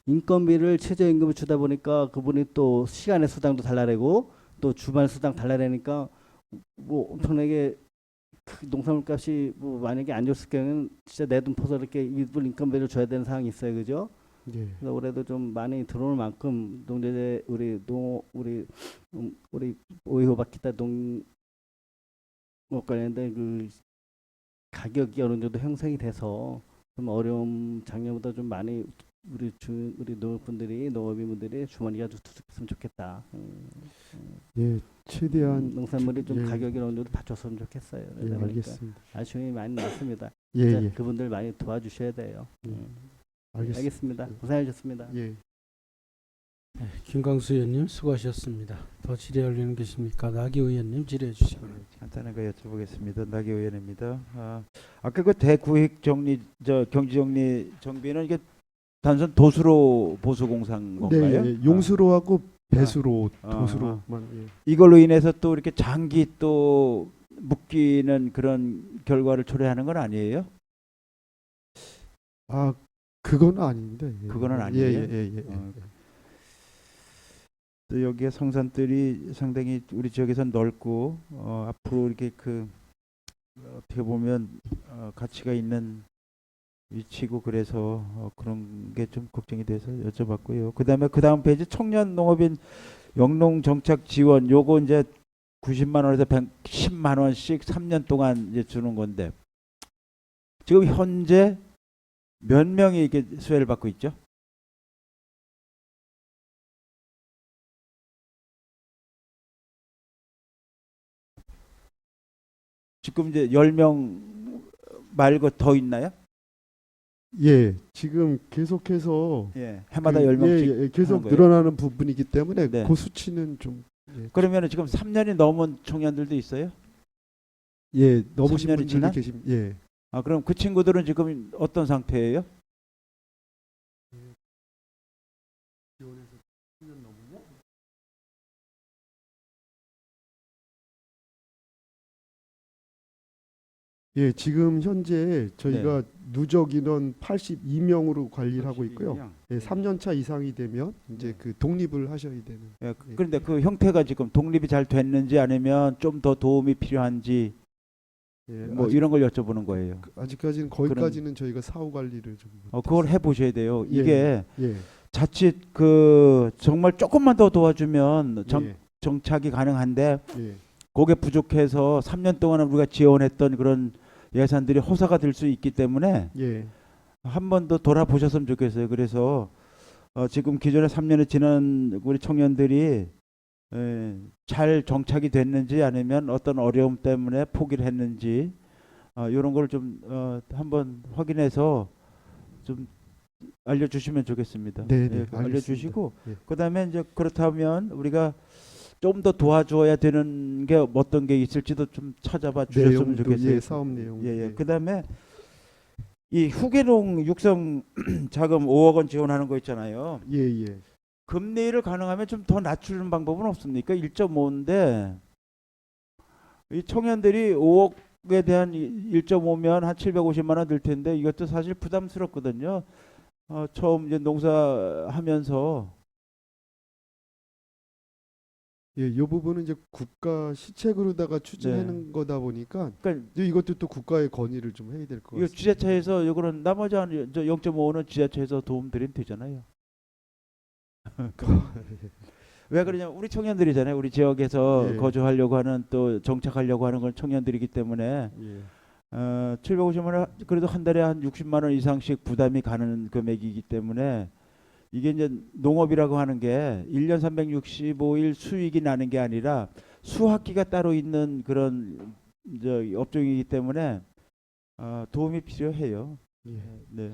[SPEAKER 6] 인건비를 최저임금을 주다 보니까 그분이 또 시간의 수당도 달라내고 또 주말 수당 달라내니까 뭐 엄청나게 농산물 값이 뭐 만약에 안 줬을 경우는 진짜 내 돈 퍼서 이렇게 이분 인건비를 줘야 되는 상황이 있어요. 그죠?
[SPEAKER 2] 예.
[SPEAKER 6] 그래서 올해도 좀 많이 들어올 만큼 농자재 우리 오이호박 기타 농업 관련된 그 가격이 어느 정도 형성이 돼서 좀 어려움 작년보다 좀 많이 우리 농업분들이 농업인분들이 주머니가 좀 두둑했으면 좋겠다.
[SPEAKER 2] 예, 최대한
[SPEAKER 6] 농산물이 좀
[SPEAKER 2] 예.
[SPEAKER 6] 가격이 어느 정도 받쳤으면 좋겠어요.
[SPEAKER 2] 예,
[SPEAKER 6] 그러다 보니까
[SPEAKER 2] 알겠습니다.
[SPEAKER 6] 아쉬움이 많이 났습니다.
[SPEAKER 2] 예,
[SPEAKER 6] 진짜
[SPEAKER 2] 예.
[SPEAKER 6] 그분들 많이 도와주셔야 돼요. 알겠습니다. 고생하셨습니다.
[SPEAKER 2] 예.
[SPEAKER 1] 네, 김광수 의원님 수고하셨습니다. 더 질의할 의원 계십니까? 나기 의원님 질의해 주시기 바랍니다.
[SPEAKER 7] 간단하게 여쭤보겠습니다. 나기 의원입니다. 아까 그 대구획 정리, 경지 정리 정비는 이게 단순 도수로 보수 공사인
[SPEAKER 2] 네,
[SPEAKER 7] 건가요?
[SPEAKER 2] 예. 용수로 하고 배수로,
[SPEAKER 7] 아.
[SPEAKER 2] 도수로만. 예.
[SPEAKER 7] 이걸로 인해서 또 이렇게 장기 또 묶이는 그런 결과를 초래하는 건 아니에요?
[SPEAKER 2] 아, 그건 아닌데. 예.
[SPEAKER 7] 그거는
[SPEAKER 2] 예,
[SPEAKER 7] 아니에요?
[SPEAKER 2] 예, 예, 예.
[SPEAKER 7] 또 여기에 성산들이 상당히 우리 지역에서 넓고 앞으로 이렇게 어떻게 보면 가치가 있는 위치고 그래서 그런 게 좀 걱정이 돼서 여쭤봤고요. 그다음에 그다음 페이지 청년 농업인 영농 정착 지원 요거 이제 90만 원에서 110만 원씩 3년 동안 이제 주는 건데 지금 현재 몇 명이 이게 수혜를 받고 있죠? 지금 이제 10명 말고 더 있나요?
[SPEAKER 2] 예, 지금 계속해서
[SPEAKER 7] 예, 해마다
[SPEAKER 2] 그,
[SPEAKER 7] 10명씩
[SPEAKER 2] 예, 예, 계속
[SPEAKER 7] 하는 거예요?
[SPEAKER 2] 늘어나는 부분이기 때문에
[SPEAKER 7] 네.
[SPEAKER 2] 그 수치는 좀
[SPEAKER 7] 그러면 지금 3년이 넘은 청년들도 있어요?
[SPEAKER 2] 예, 넘으신
[SPEAKER 7] 3년이
[SPEAKER 2] 분들도
[SPEAKER 7] 지난?
[SPEAKER 2] 계십니다. 예.
[SPEAKER 7] 아, 그럼 그 친구들은 지금 어떤 상태예요?
[SPEAKER 2] 예, 지금 현재 저희가 누적 인원 82명으로 관리를 하고 있고요. 예, 3년차 이상이 되면 이제
[SPEAKER 7] 네.
[SPEAKER 2] 그 독립을 하셔야 되는.
[SPEAKER 7] 예, 그런데 그 형태가 지금 독립이 잘 됐는지 아니면 좀 더 도움이 필요한지
[SPEAKER 2] 예,
[SPEAKER 7] 뭐 이런 걸 여쭤보는 거예요.
[SPEAKER 2] 아직까지는 거기까지는 저희가 사후 관리를 좀.
[SPEAKER 7] 그걸 해보셔야 돼요.
[SPEAKER 2] 예,
[SPEAKER 7] 이게
[SPEAKER 2] 예,
[SPEAKER 7] 자칫 그 정말 조금만 더 도와주면
[SPEAKER 2] 예,
[SPEAKER 7] 정착이 가능한데
[SPEAKER 2] 예,
[SPEAKER 7] 그게 부족해서 3년 동안 우리가 지원했던 그런 예산들이 허사가 될 수 있기 때문에
[SPEAKER 2] 예,
[SPEAKER 7] 한 번 더 돌아보셨으면 좋겠어요. 그래서 지금 기존에 3년이 지난 우리 청년들이 잘 정착이 됐는지 아니면 어떤 어려움 때문에 포기를 했는지 이런 걸 좀 한번 확인해서 좀 알려주시면 좋겠습니다.
[SPEAKER 2] 네, 네,
[SPEAKER 7] 예,
[SPEAKER 2] 알겠습니다.
[SPEAKER 7] 알려주시고
[SPEAKER 2] 예.
[SPEAKER 7] 그다음에 이제 그렇다면 우리가 좀 더 도와줘야 되는 게 어떤 게 있을지도 좀 찾아봐 주셨으면
[SPEAKER 2] 내용도
[SPEAKER 7] 좋겠어요.
[SPEAKER 2] 예, 사업 내용.
[SPEAKER 7] 예, 예. 그다음에 이 후계농 육성 자금 5억 원 지원하는 거 있잖아요.
[SPEAKER 2] 예, 예.
[SPEAKER 7] 금리를 가능하면 좀 더 낮추는 방법은 없습니까? 1.5인데 이 청년들이 5억에 대한 1.5면 한 750만 원 들 텐데 이것도 사실 부담스럽거든요. 처음 이제 농사하면서
[SPEAKER 2] 예, 이 부분은 이제 국가 시책으로다가 추진하는 거다 보니까
[SPEAKER 7] 그러니까
[SPEAKER 2] 이제 이것도 또 국가의 건의를 좀 해야 될 것
[SPEAKER 7] 이거
[SPEAKER 2] 같습니다.
[SPEAKER 7] 지자체에서 이거는 나머지 한 0.5는 지자체에서 도움 드리면 되잖아요. 왜 그러냐면 우리 청년들이잖아요. 우리 지역에서
[SPEAKER 2] 예.
[SPEAKER 7] 거주하려고 하는 또 정착하려고 하는 건 청년들이기 때문에
[SPEAKER 2] 예,
[SPEAKER 7] 750만 원 그래도 한 달에 한 60만 원 이상씩 부담이 가는 금액이기 때문에 이게 이제 농업이라고 하는 게 1년 365일 수익이 나는 게 아니라 수학기가 따로 있는 그런 업종이기 때문에 도움이 필요해요.
[SPEAKER 2] 예.
[SPEAKER 7] 네.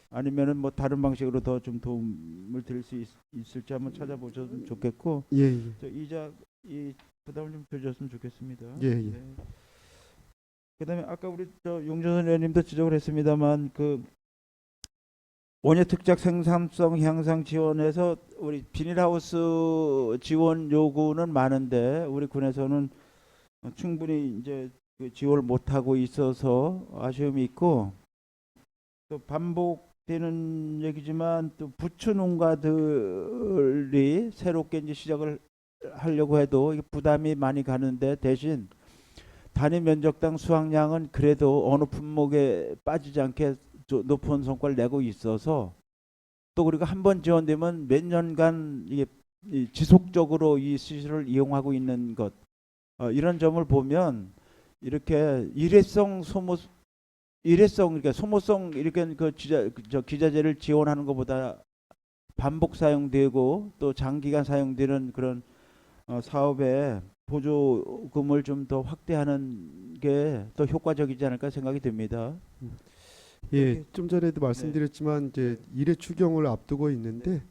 [SPEAKER 7] 아니면은 뭐 다른 방식으로 더 좀 도움을 드릴 수 있을지 한번 찾아보셔도 좋겠고
[SPEAKER 2] 예, 예.
[SPEAKER 7] 저 이자 이 부담을 좀 덜어줬으면 좋겠습니다.
[SPEAKER 2] 예, 예.
[SPEAKER 7] 네. 그다음에 아까 우리 저 용조선 의원님도 지적을 했습니다만 그 원예 특작 생산성 향상 지원에서 우리 비닐하우스 지원 요구는 많은데 우리 군에서는 충분히 이제 그 지원을 못 하고 있어서 아쉬움이 있고 또 반복되는 얘기지만 또 부추 농가들이 새롭게 이제 시작을 하려고 해도 이게 부담이 많이 가는데 대신 단위 면적당 수확량은 그래도 어느 품목에 빠지지 않게 높은 성과를 내고 있어서 또 우리가 한 번 지원되면 몇 년간 이게 지속적으로 이 시설을 이용하고 있는 것 이런 점을 보면 이렇게 그러니까 소모성 이렇게 기자재를 지원하는 것보다 반복 사용되고 또 장기간 사용되는 그런 사업에 보조금을 좀 더 확대하는 게 더 효과적이지 않을까 생각이 듭니다.
[SPEAKER 2] 예, 좀 전에도 말씀드렸지만 이제 일회 추경을 앞두고 있는데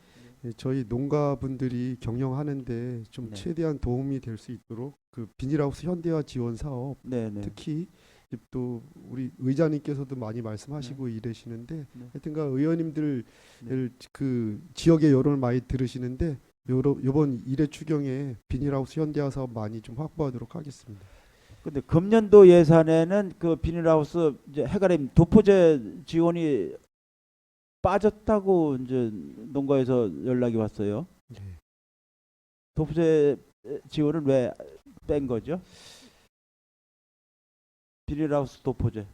[SPEAKER 2] 예, 저희 농가분들이 경영하는데 좀
[SPEAKER 7] 네.
[SPEAKER 2] 최대한 도움이 될 수 있도록 그 비닐하우스 현대화 지원 사업
[SPEAKER 7] 네네.
[SPEAKER 2] 특히 이제 또 우리 의장님께서도 많이 말씀하시고 이러시는데
[SPEAKER 7] 네.
[SPEAKER 2] 하여튼간 의원님들
[SPEAKER 7] 네.
[SPEAKER 2] 그 지역의 여론을 많이 들으시는데 요번 일회 추경에 비닐하우스 현대화 사업 많이 좀 확보하도록 하겠습니다.
[SPEAKER 7] 근데 금년도 예산에는 그 비닐하우스 이제 해가림 도포제 지원이 빠졌다고 이제 농가에서 연락이 왔어요.
[SPEAKER 2] 네.
[SPEAKER 7] 도포제 지원을 왜 뺀 거죠? 비닐하우스 도포제.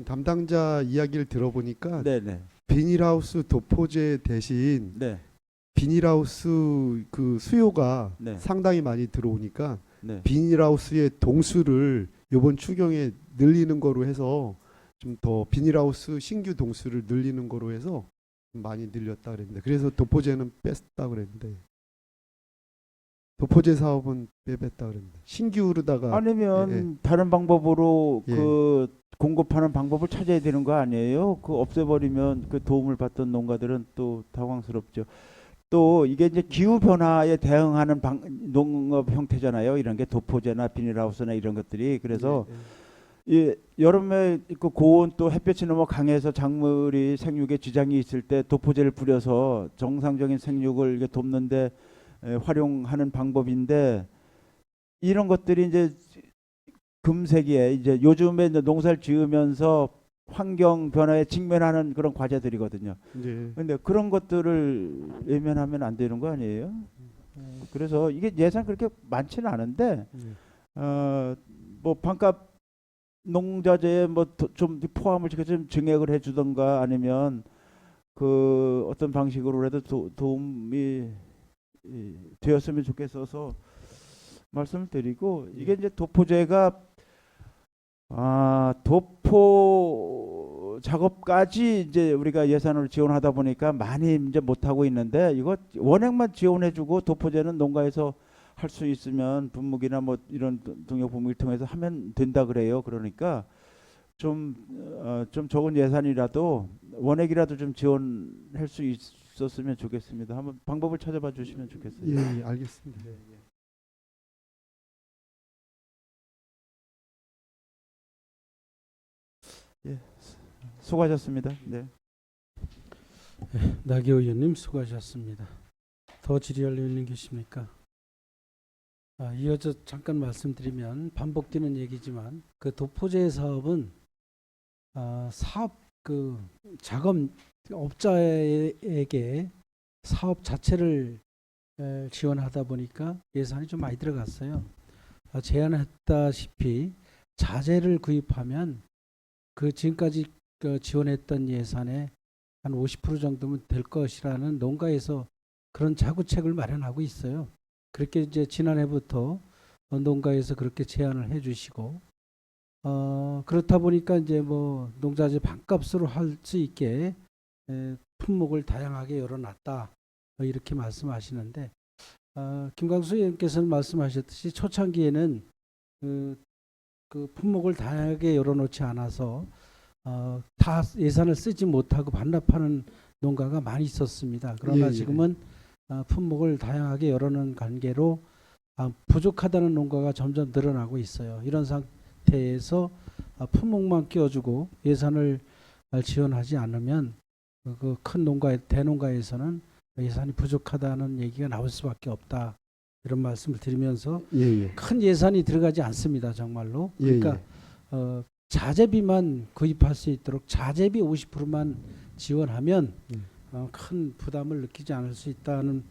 [SPEAKER 2] 담당자 이야기를 들어보니까
[SPEAKER 7] 네네.
[SPEAKER 2] 비닐하우스 도포제 대신
[SPEAKER 7] 네.
[SPEAKER 2] 비닐하우스 그 수요가
[SPEAKER 7] 네.
[SPEAKER 2] 상당히 많이 들어오니까
[SPEAKER 7] 네.
[SPEAKER 2] 비닐하우스의 동수를 이번 추경에 늘리는 거로 해서 좀 더 비닐하우스 신규 동수를 늘리는 거로 해서 좀 많이 늘렸다 그랬는데, 그래서 도포제는 뺐다 그랬는데, 도포제 사업은 빼뺐다 그랬는데 신규로다가
[SPEAKER 7] 아니면
[SPEAKER 2] 예, 예.
[SPEAKER 7] 다른 방법으로
[SPEAKER 2] 예.
[SPEAKER 7] 그 공급하는 방법을 찾아야 되는 거 아니에요? 그 없애버리면 그 도움을 받던 농가들은 또 당황스럽죠. 또 이게 이제 기후 변화에 대응하는 농업 형태잖아요. 이런 게 도포제나 비닐하우스나 이런 것들이. 그래서
[SPEAKER 2] 예, 예.
[SPEAKER 7] 이 여름에 그 고온 또 햇볕이 너무 강해서 작물이 생육에 지장이 있을 때 도포제를 뿌려서 정상적인 생육을 이게 돕는데 활용하는 방법인데, 이런 것들이 이제 금세기에 이제 요즘에 이제 농사를 지으면서 환경 변화에 직면하는 그런 과제들이거든요.
[SPEAKER 2] 예.
[SPEAKER 7] 근데 그런 것들을 외면하면 안 되는 거 아니에요? 그래서 이게 예산 그렇게 많지는 않은데 뭐 반값 농자재에 뭐 좀 포함을 시켜서 좀 증액을 해주던가, 아니면 그 어떤 방식으로라도 도움이 되었으면 좋겠어서 말씀을 드리고, 이게 이제 도포제가 도포 작업까지 이제 우리가 예산을 지원하다 보니까 많이 이제 못 하고 있는데, 이거 원액만 지원해주고 도포제는 농가에서 할 수 있으면 분무기나 뭐 이런 동력 분무기를 통해서 하면 된다 그래요. 그러니까 좀 적은 예산이라도 원액이라도 좀 지원할 수 있었으면 좋겠습니다. 한번 방법을 찾아봐 주시면 좋겠어요.
[SPEAKER 2] 예, 예, 알겠습니다.
[SPEAKER 7] 수고하셨습니다. 네.
[SPEAKER 1] 나경원 의원님 수고하셨습니다. 더 질의할 의원님 계십니까? 이어서 잠깐 말씀드리면 반복되는 얘기지만 그 도포제 사업은 사업 그 작업업자에게 사업 자체를 지원하다 보니까 예산이 좀 많이 들어갔어요. 제안했다시피 자재를 구입하면 그 지금까지 지원했던 예산의 한 50% 정도면 될 것이라는 농가에서 그런 자구책을 마련하고 있어요. 그렇게 이제 지난해부터 농가에서 그렇게 제안을 해주시고, 그렇다 보니까 이제 뭐 농자재 반값으로 할 수 있게 품목을 다양하게 열어놨다, 이렇게 말씀하시는데, 김광수 의원께서는 말씀하셨듯이 초창기에는 그 품목을 다양하게 열어놓지 않아서 다 예산을 쓰지 못하고 반납하는 농가가 많이 있었습니다. 그러나
[SPEAKER 2] 예, 예.
[SPEAKER 1] 지금은 품목을 다양하게 열어놓은 관계로 부족하다는 농가가 점점 늘어나고 있어요. 이런 상태에서 품목만 끼워주고 예산을 지원하지 않으면 그 큰 농가, 대농가에서는 예산이 부족하다는 얘기가 나올 수밖에 없다. 이런 말씀을 드리면서
[SPEAKER 2] 예, 예.
[SPEAKER 1] 큰 예산이 들어가지 않습니다. 정말로.
[SPEAKER 2] 예,
[SPEAKER 1] 그러니까 자재비만 구입할 수 있도록 자재비 50%만 지원하면 큰 부담을 느끼지 않을 수 있다는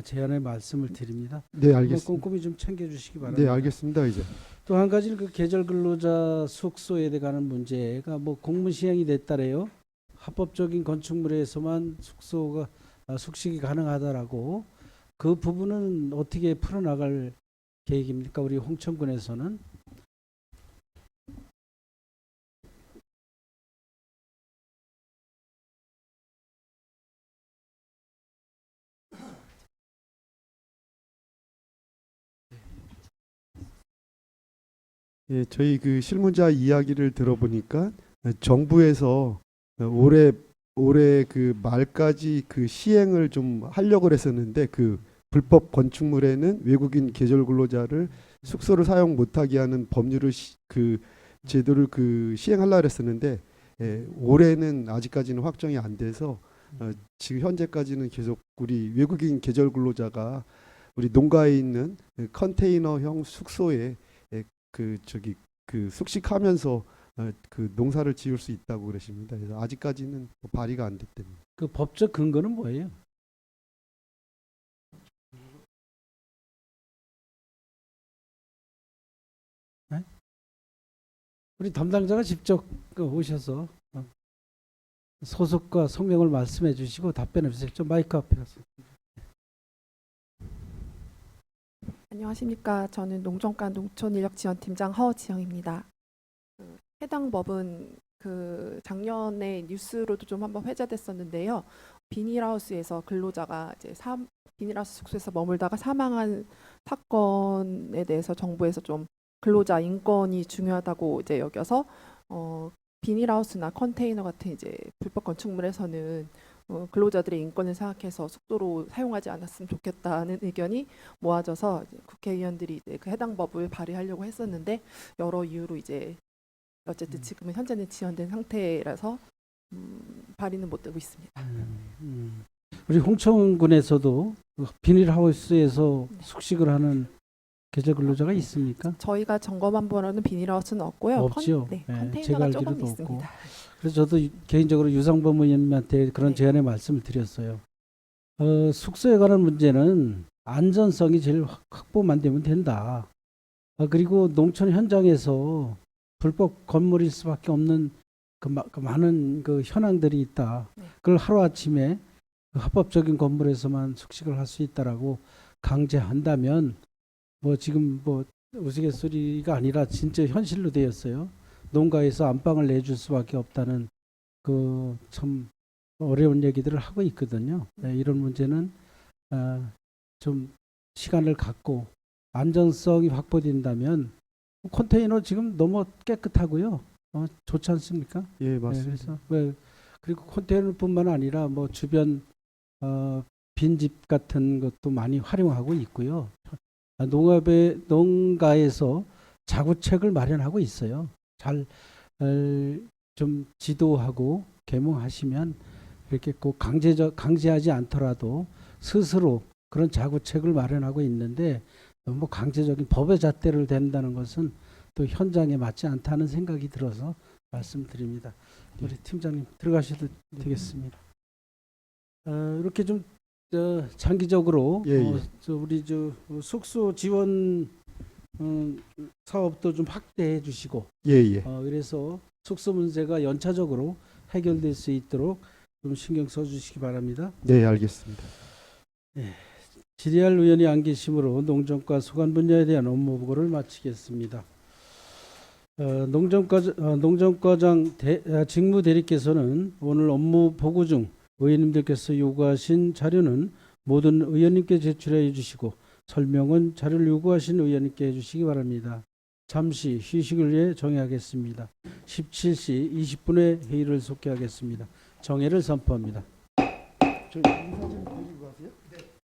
[SPEAKER 1] 제안의 말씀을 드립니다.
[SPEAKER 2] 네, 알겠습니다.
[SPEAKER 1] 꼼꼼히 좀 챙겨주시기 바랍니다.
[SPEAKER 2] 네, 알겠습니다. 이제
[SPEAKER 1] 또 한 가지는 그 계절 근로자 숙소에 관한 문제가 뭐 공문 시행이 됐다래요. 합법적인 건축물에서만 숙소가 숙식이 가능하다라고, 그 부분은 어떻게 풀어나갈 계획입니까? 우리 홍천군에서는.
[SPEAKER 2] 예, 저희 그 실무자 이야기를 들어보니까 정부에서 올해 그 말까지 그 시행을 좀 하려고 했었는데, 그 불법 건축물에는 외국인 계절 근로자를 숙소를 사용 못하게 하는 법률을 그 제도를 그 시행하려고 했었는데, 올해는 아직까지는 확정이 안 돼서 지금 현재까지는 계속 우리 외국인 계절 근로자가 우리 농가에 있는 컨테이너형 숙소에 그 숙식하면서 그 농사를 지을 수 있다고 그러십니다. 그래서 아직까지는 발의가 안 됐답니다.
[SPEAKER 1] 그 법적 근거는 뭐예요? 네? 우리 담당자가 직접 오셔서 소속과 성명을 말씀해 주시고 답변해 주세요. 좀 마이크 앞에 가서.
[SPEAKER 8] 안녕하십니까. 저는 농정과 농촌인력지원팀장 허지영입니다. 해당 법은 작년에 뉴스로도 좀 한번 회자됐었는데요. 비닐하우스에서 근로자가 이제 비닐하우스 숙소에서 머물다가 사망한 사건에 대해서 정부에서 좀 근로자 인권이 중요하다고 이제 여겨서 비닐하우스나 컨테이너 같은 이제 불법 건축물에서는 근로자들의 인권을 생각해서 숙소로 사용하지 않았으면 좋겠다는 의견이 모아져서 이제 국회의원들이 이제 그 해당 법을 발의하려고 했었는데 여러 이유로 이제 어쨌든 지금은 현재는 지연된 상태라서 발의는 못 되고 있습니다.
[SPEAKER 1] 우리 홍천군에서도 비닐하우스에서 숙식을 하는 계절 근로자가 있습니까?
[SPEAKER 8] 저희가 점검한 바로는 비닐하우스는 없고요.
[SPEAKER 1] 없죠.
[SPEAKER 8] 네,
[SPEAKER 1] 예,
[SPEAKER 8] 컨테이너가
[SPEAKER 1] 제가
[SPEAKER 8] 조금
[SPEAKER 1] 알기로도
[SPEAKER 8] 있습니다.
[SPEAKER 1] 없고. 그래서 저도 개인적으로 유상범 의원님한테 그런
[SPEAKER 8] 네.
[SPEAKER 1] 제안의 말씀을 드렸어요. 숙소에 관한 문제는 안전성이 제일 확보만 되면 된다. 그리고 농촌 현장에서 불법 건물일 수밖에 없는 그 많은 그 현황들이 있다.
[SPEAKER 8] 네.
[SPEAKER 1] 그걸 하루아침에 그 합법적인 건물에서만 숙식을 할 수 있다라고 강제한다면 지금 우스갯소리가 아니라 진짜 현실로 되었어요. 농가에서 안방을 내줄 수밖에 없다는 그 참 어려운 얘기들을 하고 있거든요. 네, 이런 문제는 좀 시간을 갖고 안전성이 확보된다면 컨테이너 지금 너무 깨끗하고요. 좋지 않습니까?
[SPEAKER 2] 예,
[SPEAKER 1] 네,
[SPEAKER 2] 맞습니다.
[SPEAKER 1] 그래서 그리고 컨테이너뿐만 아니라 주변 빈집 같은 것도 많이 활용하고 있고요. 농가에서 자구책을 마련하고 있어요. 잘 좀 지도하고 계몽하시면 이렇게 꼭 강제하지 않더라도 스스로 그런 자구책을 마련하고 있는데 너무 강제적인 법의 잣대를 댄다는 것은 또 현장에 맞지 않다는 생각이 들어서 말씀드립니다. 우리 팀장님 들어가셔도 되겠습니다. 이렇게 좀 장기적으로
[SPEAKER 2] 예.
[SPEAKER 1] 우리 숙소 지원 사업도 좀 확대해 주시고
[SPEAKER 2] 예.
[SPEAKER 1] 그래서 숙소 문제가 연차적으로 해결될 수 있도록 좀 신경 써 주시기 바랍니다.
[SPEAKER 2] 네, 알겠습니다.
[SPEAKER 1] 질의할 의원이 안 계시므로 농정과 소관 분야에 대한 업무 보고를 마치겠습니다. 농정과장 직무 대리께서는 오늘 업무 보고 중 의원님들께서 요구하신 자료는 모든 의원님께 제출해 주시고 설명은 자료를 요구하신 의원님께 해주시기 바랍니다. 잠시 휴식을 위해 정회하겠습니다. 17시 20분에 회의를 속개하겠습니다. 정회를 선포합니다.
[SPEAKER 2] 저 인사진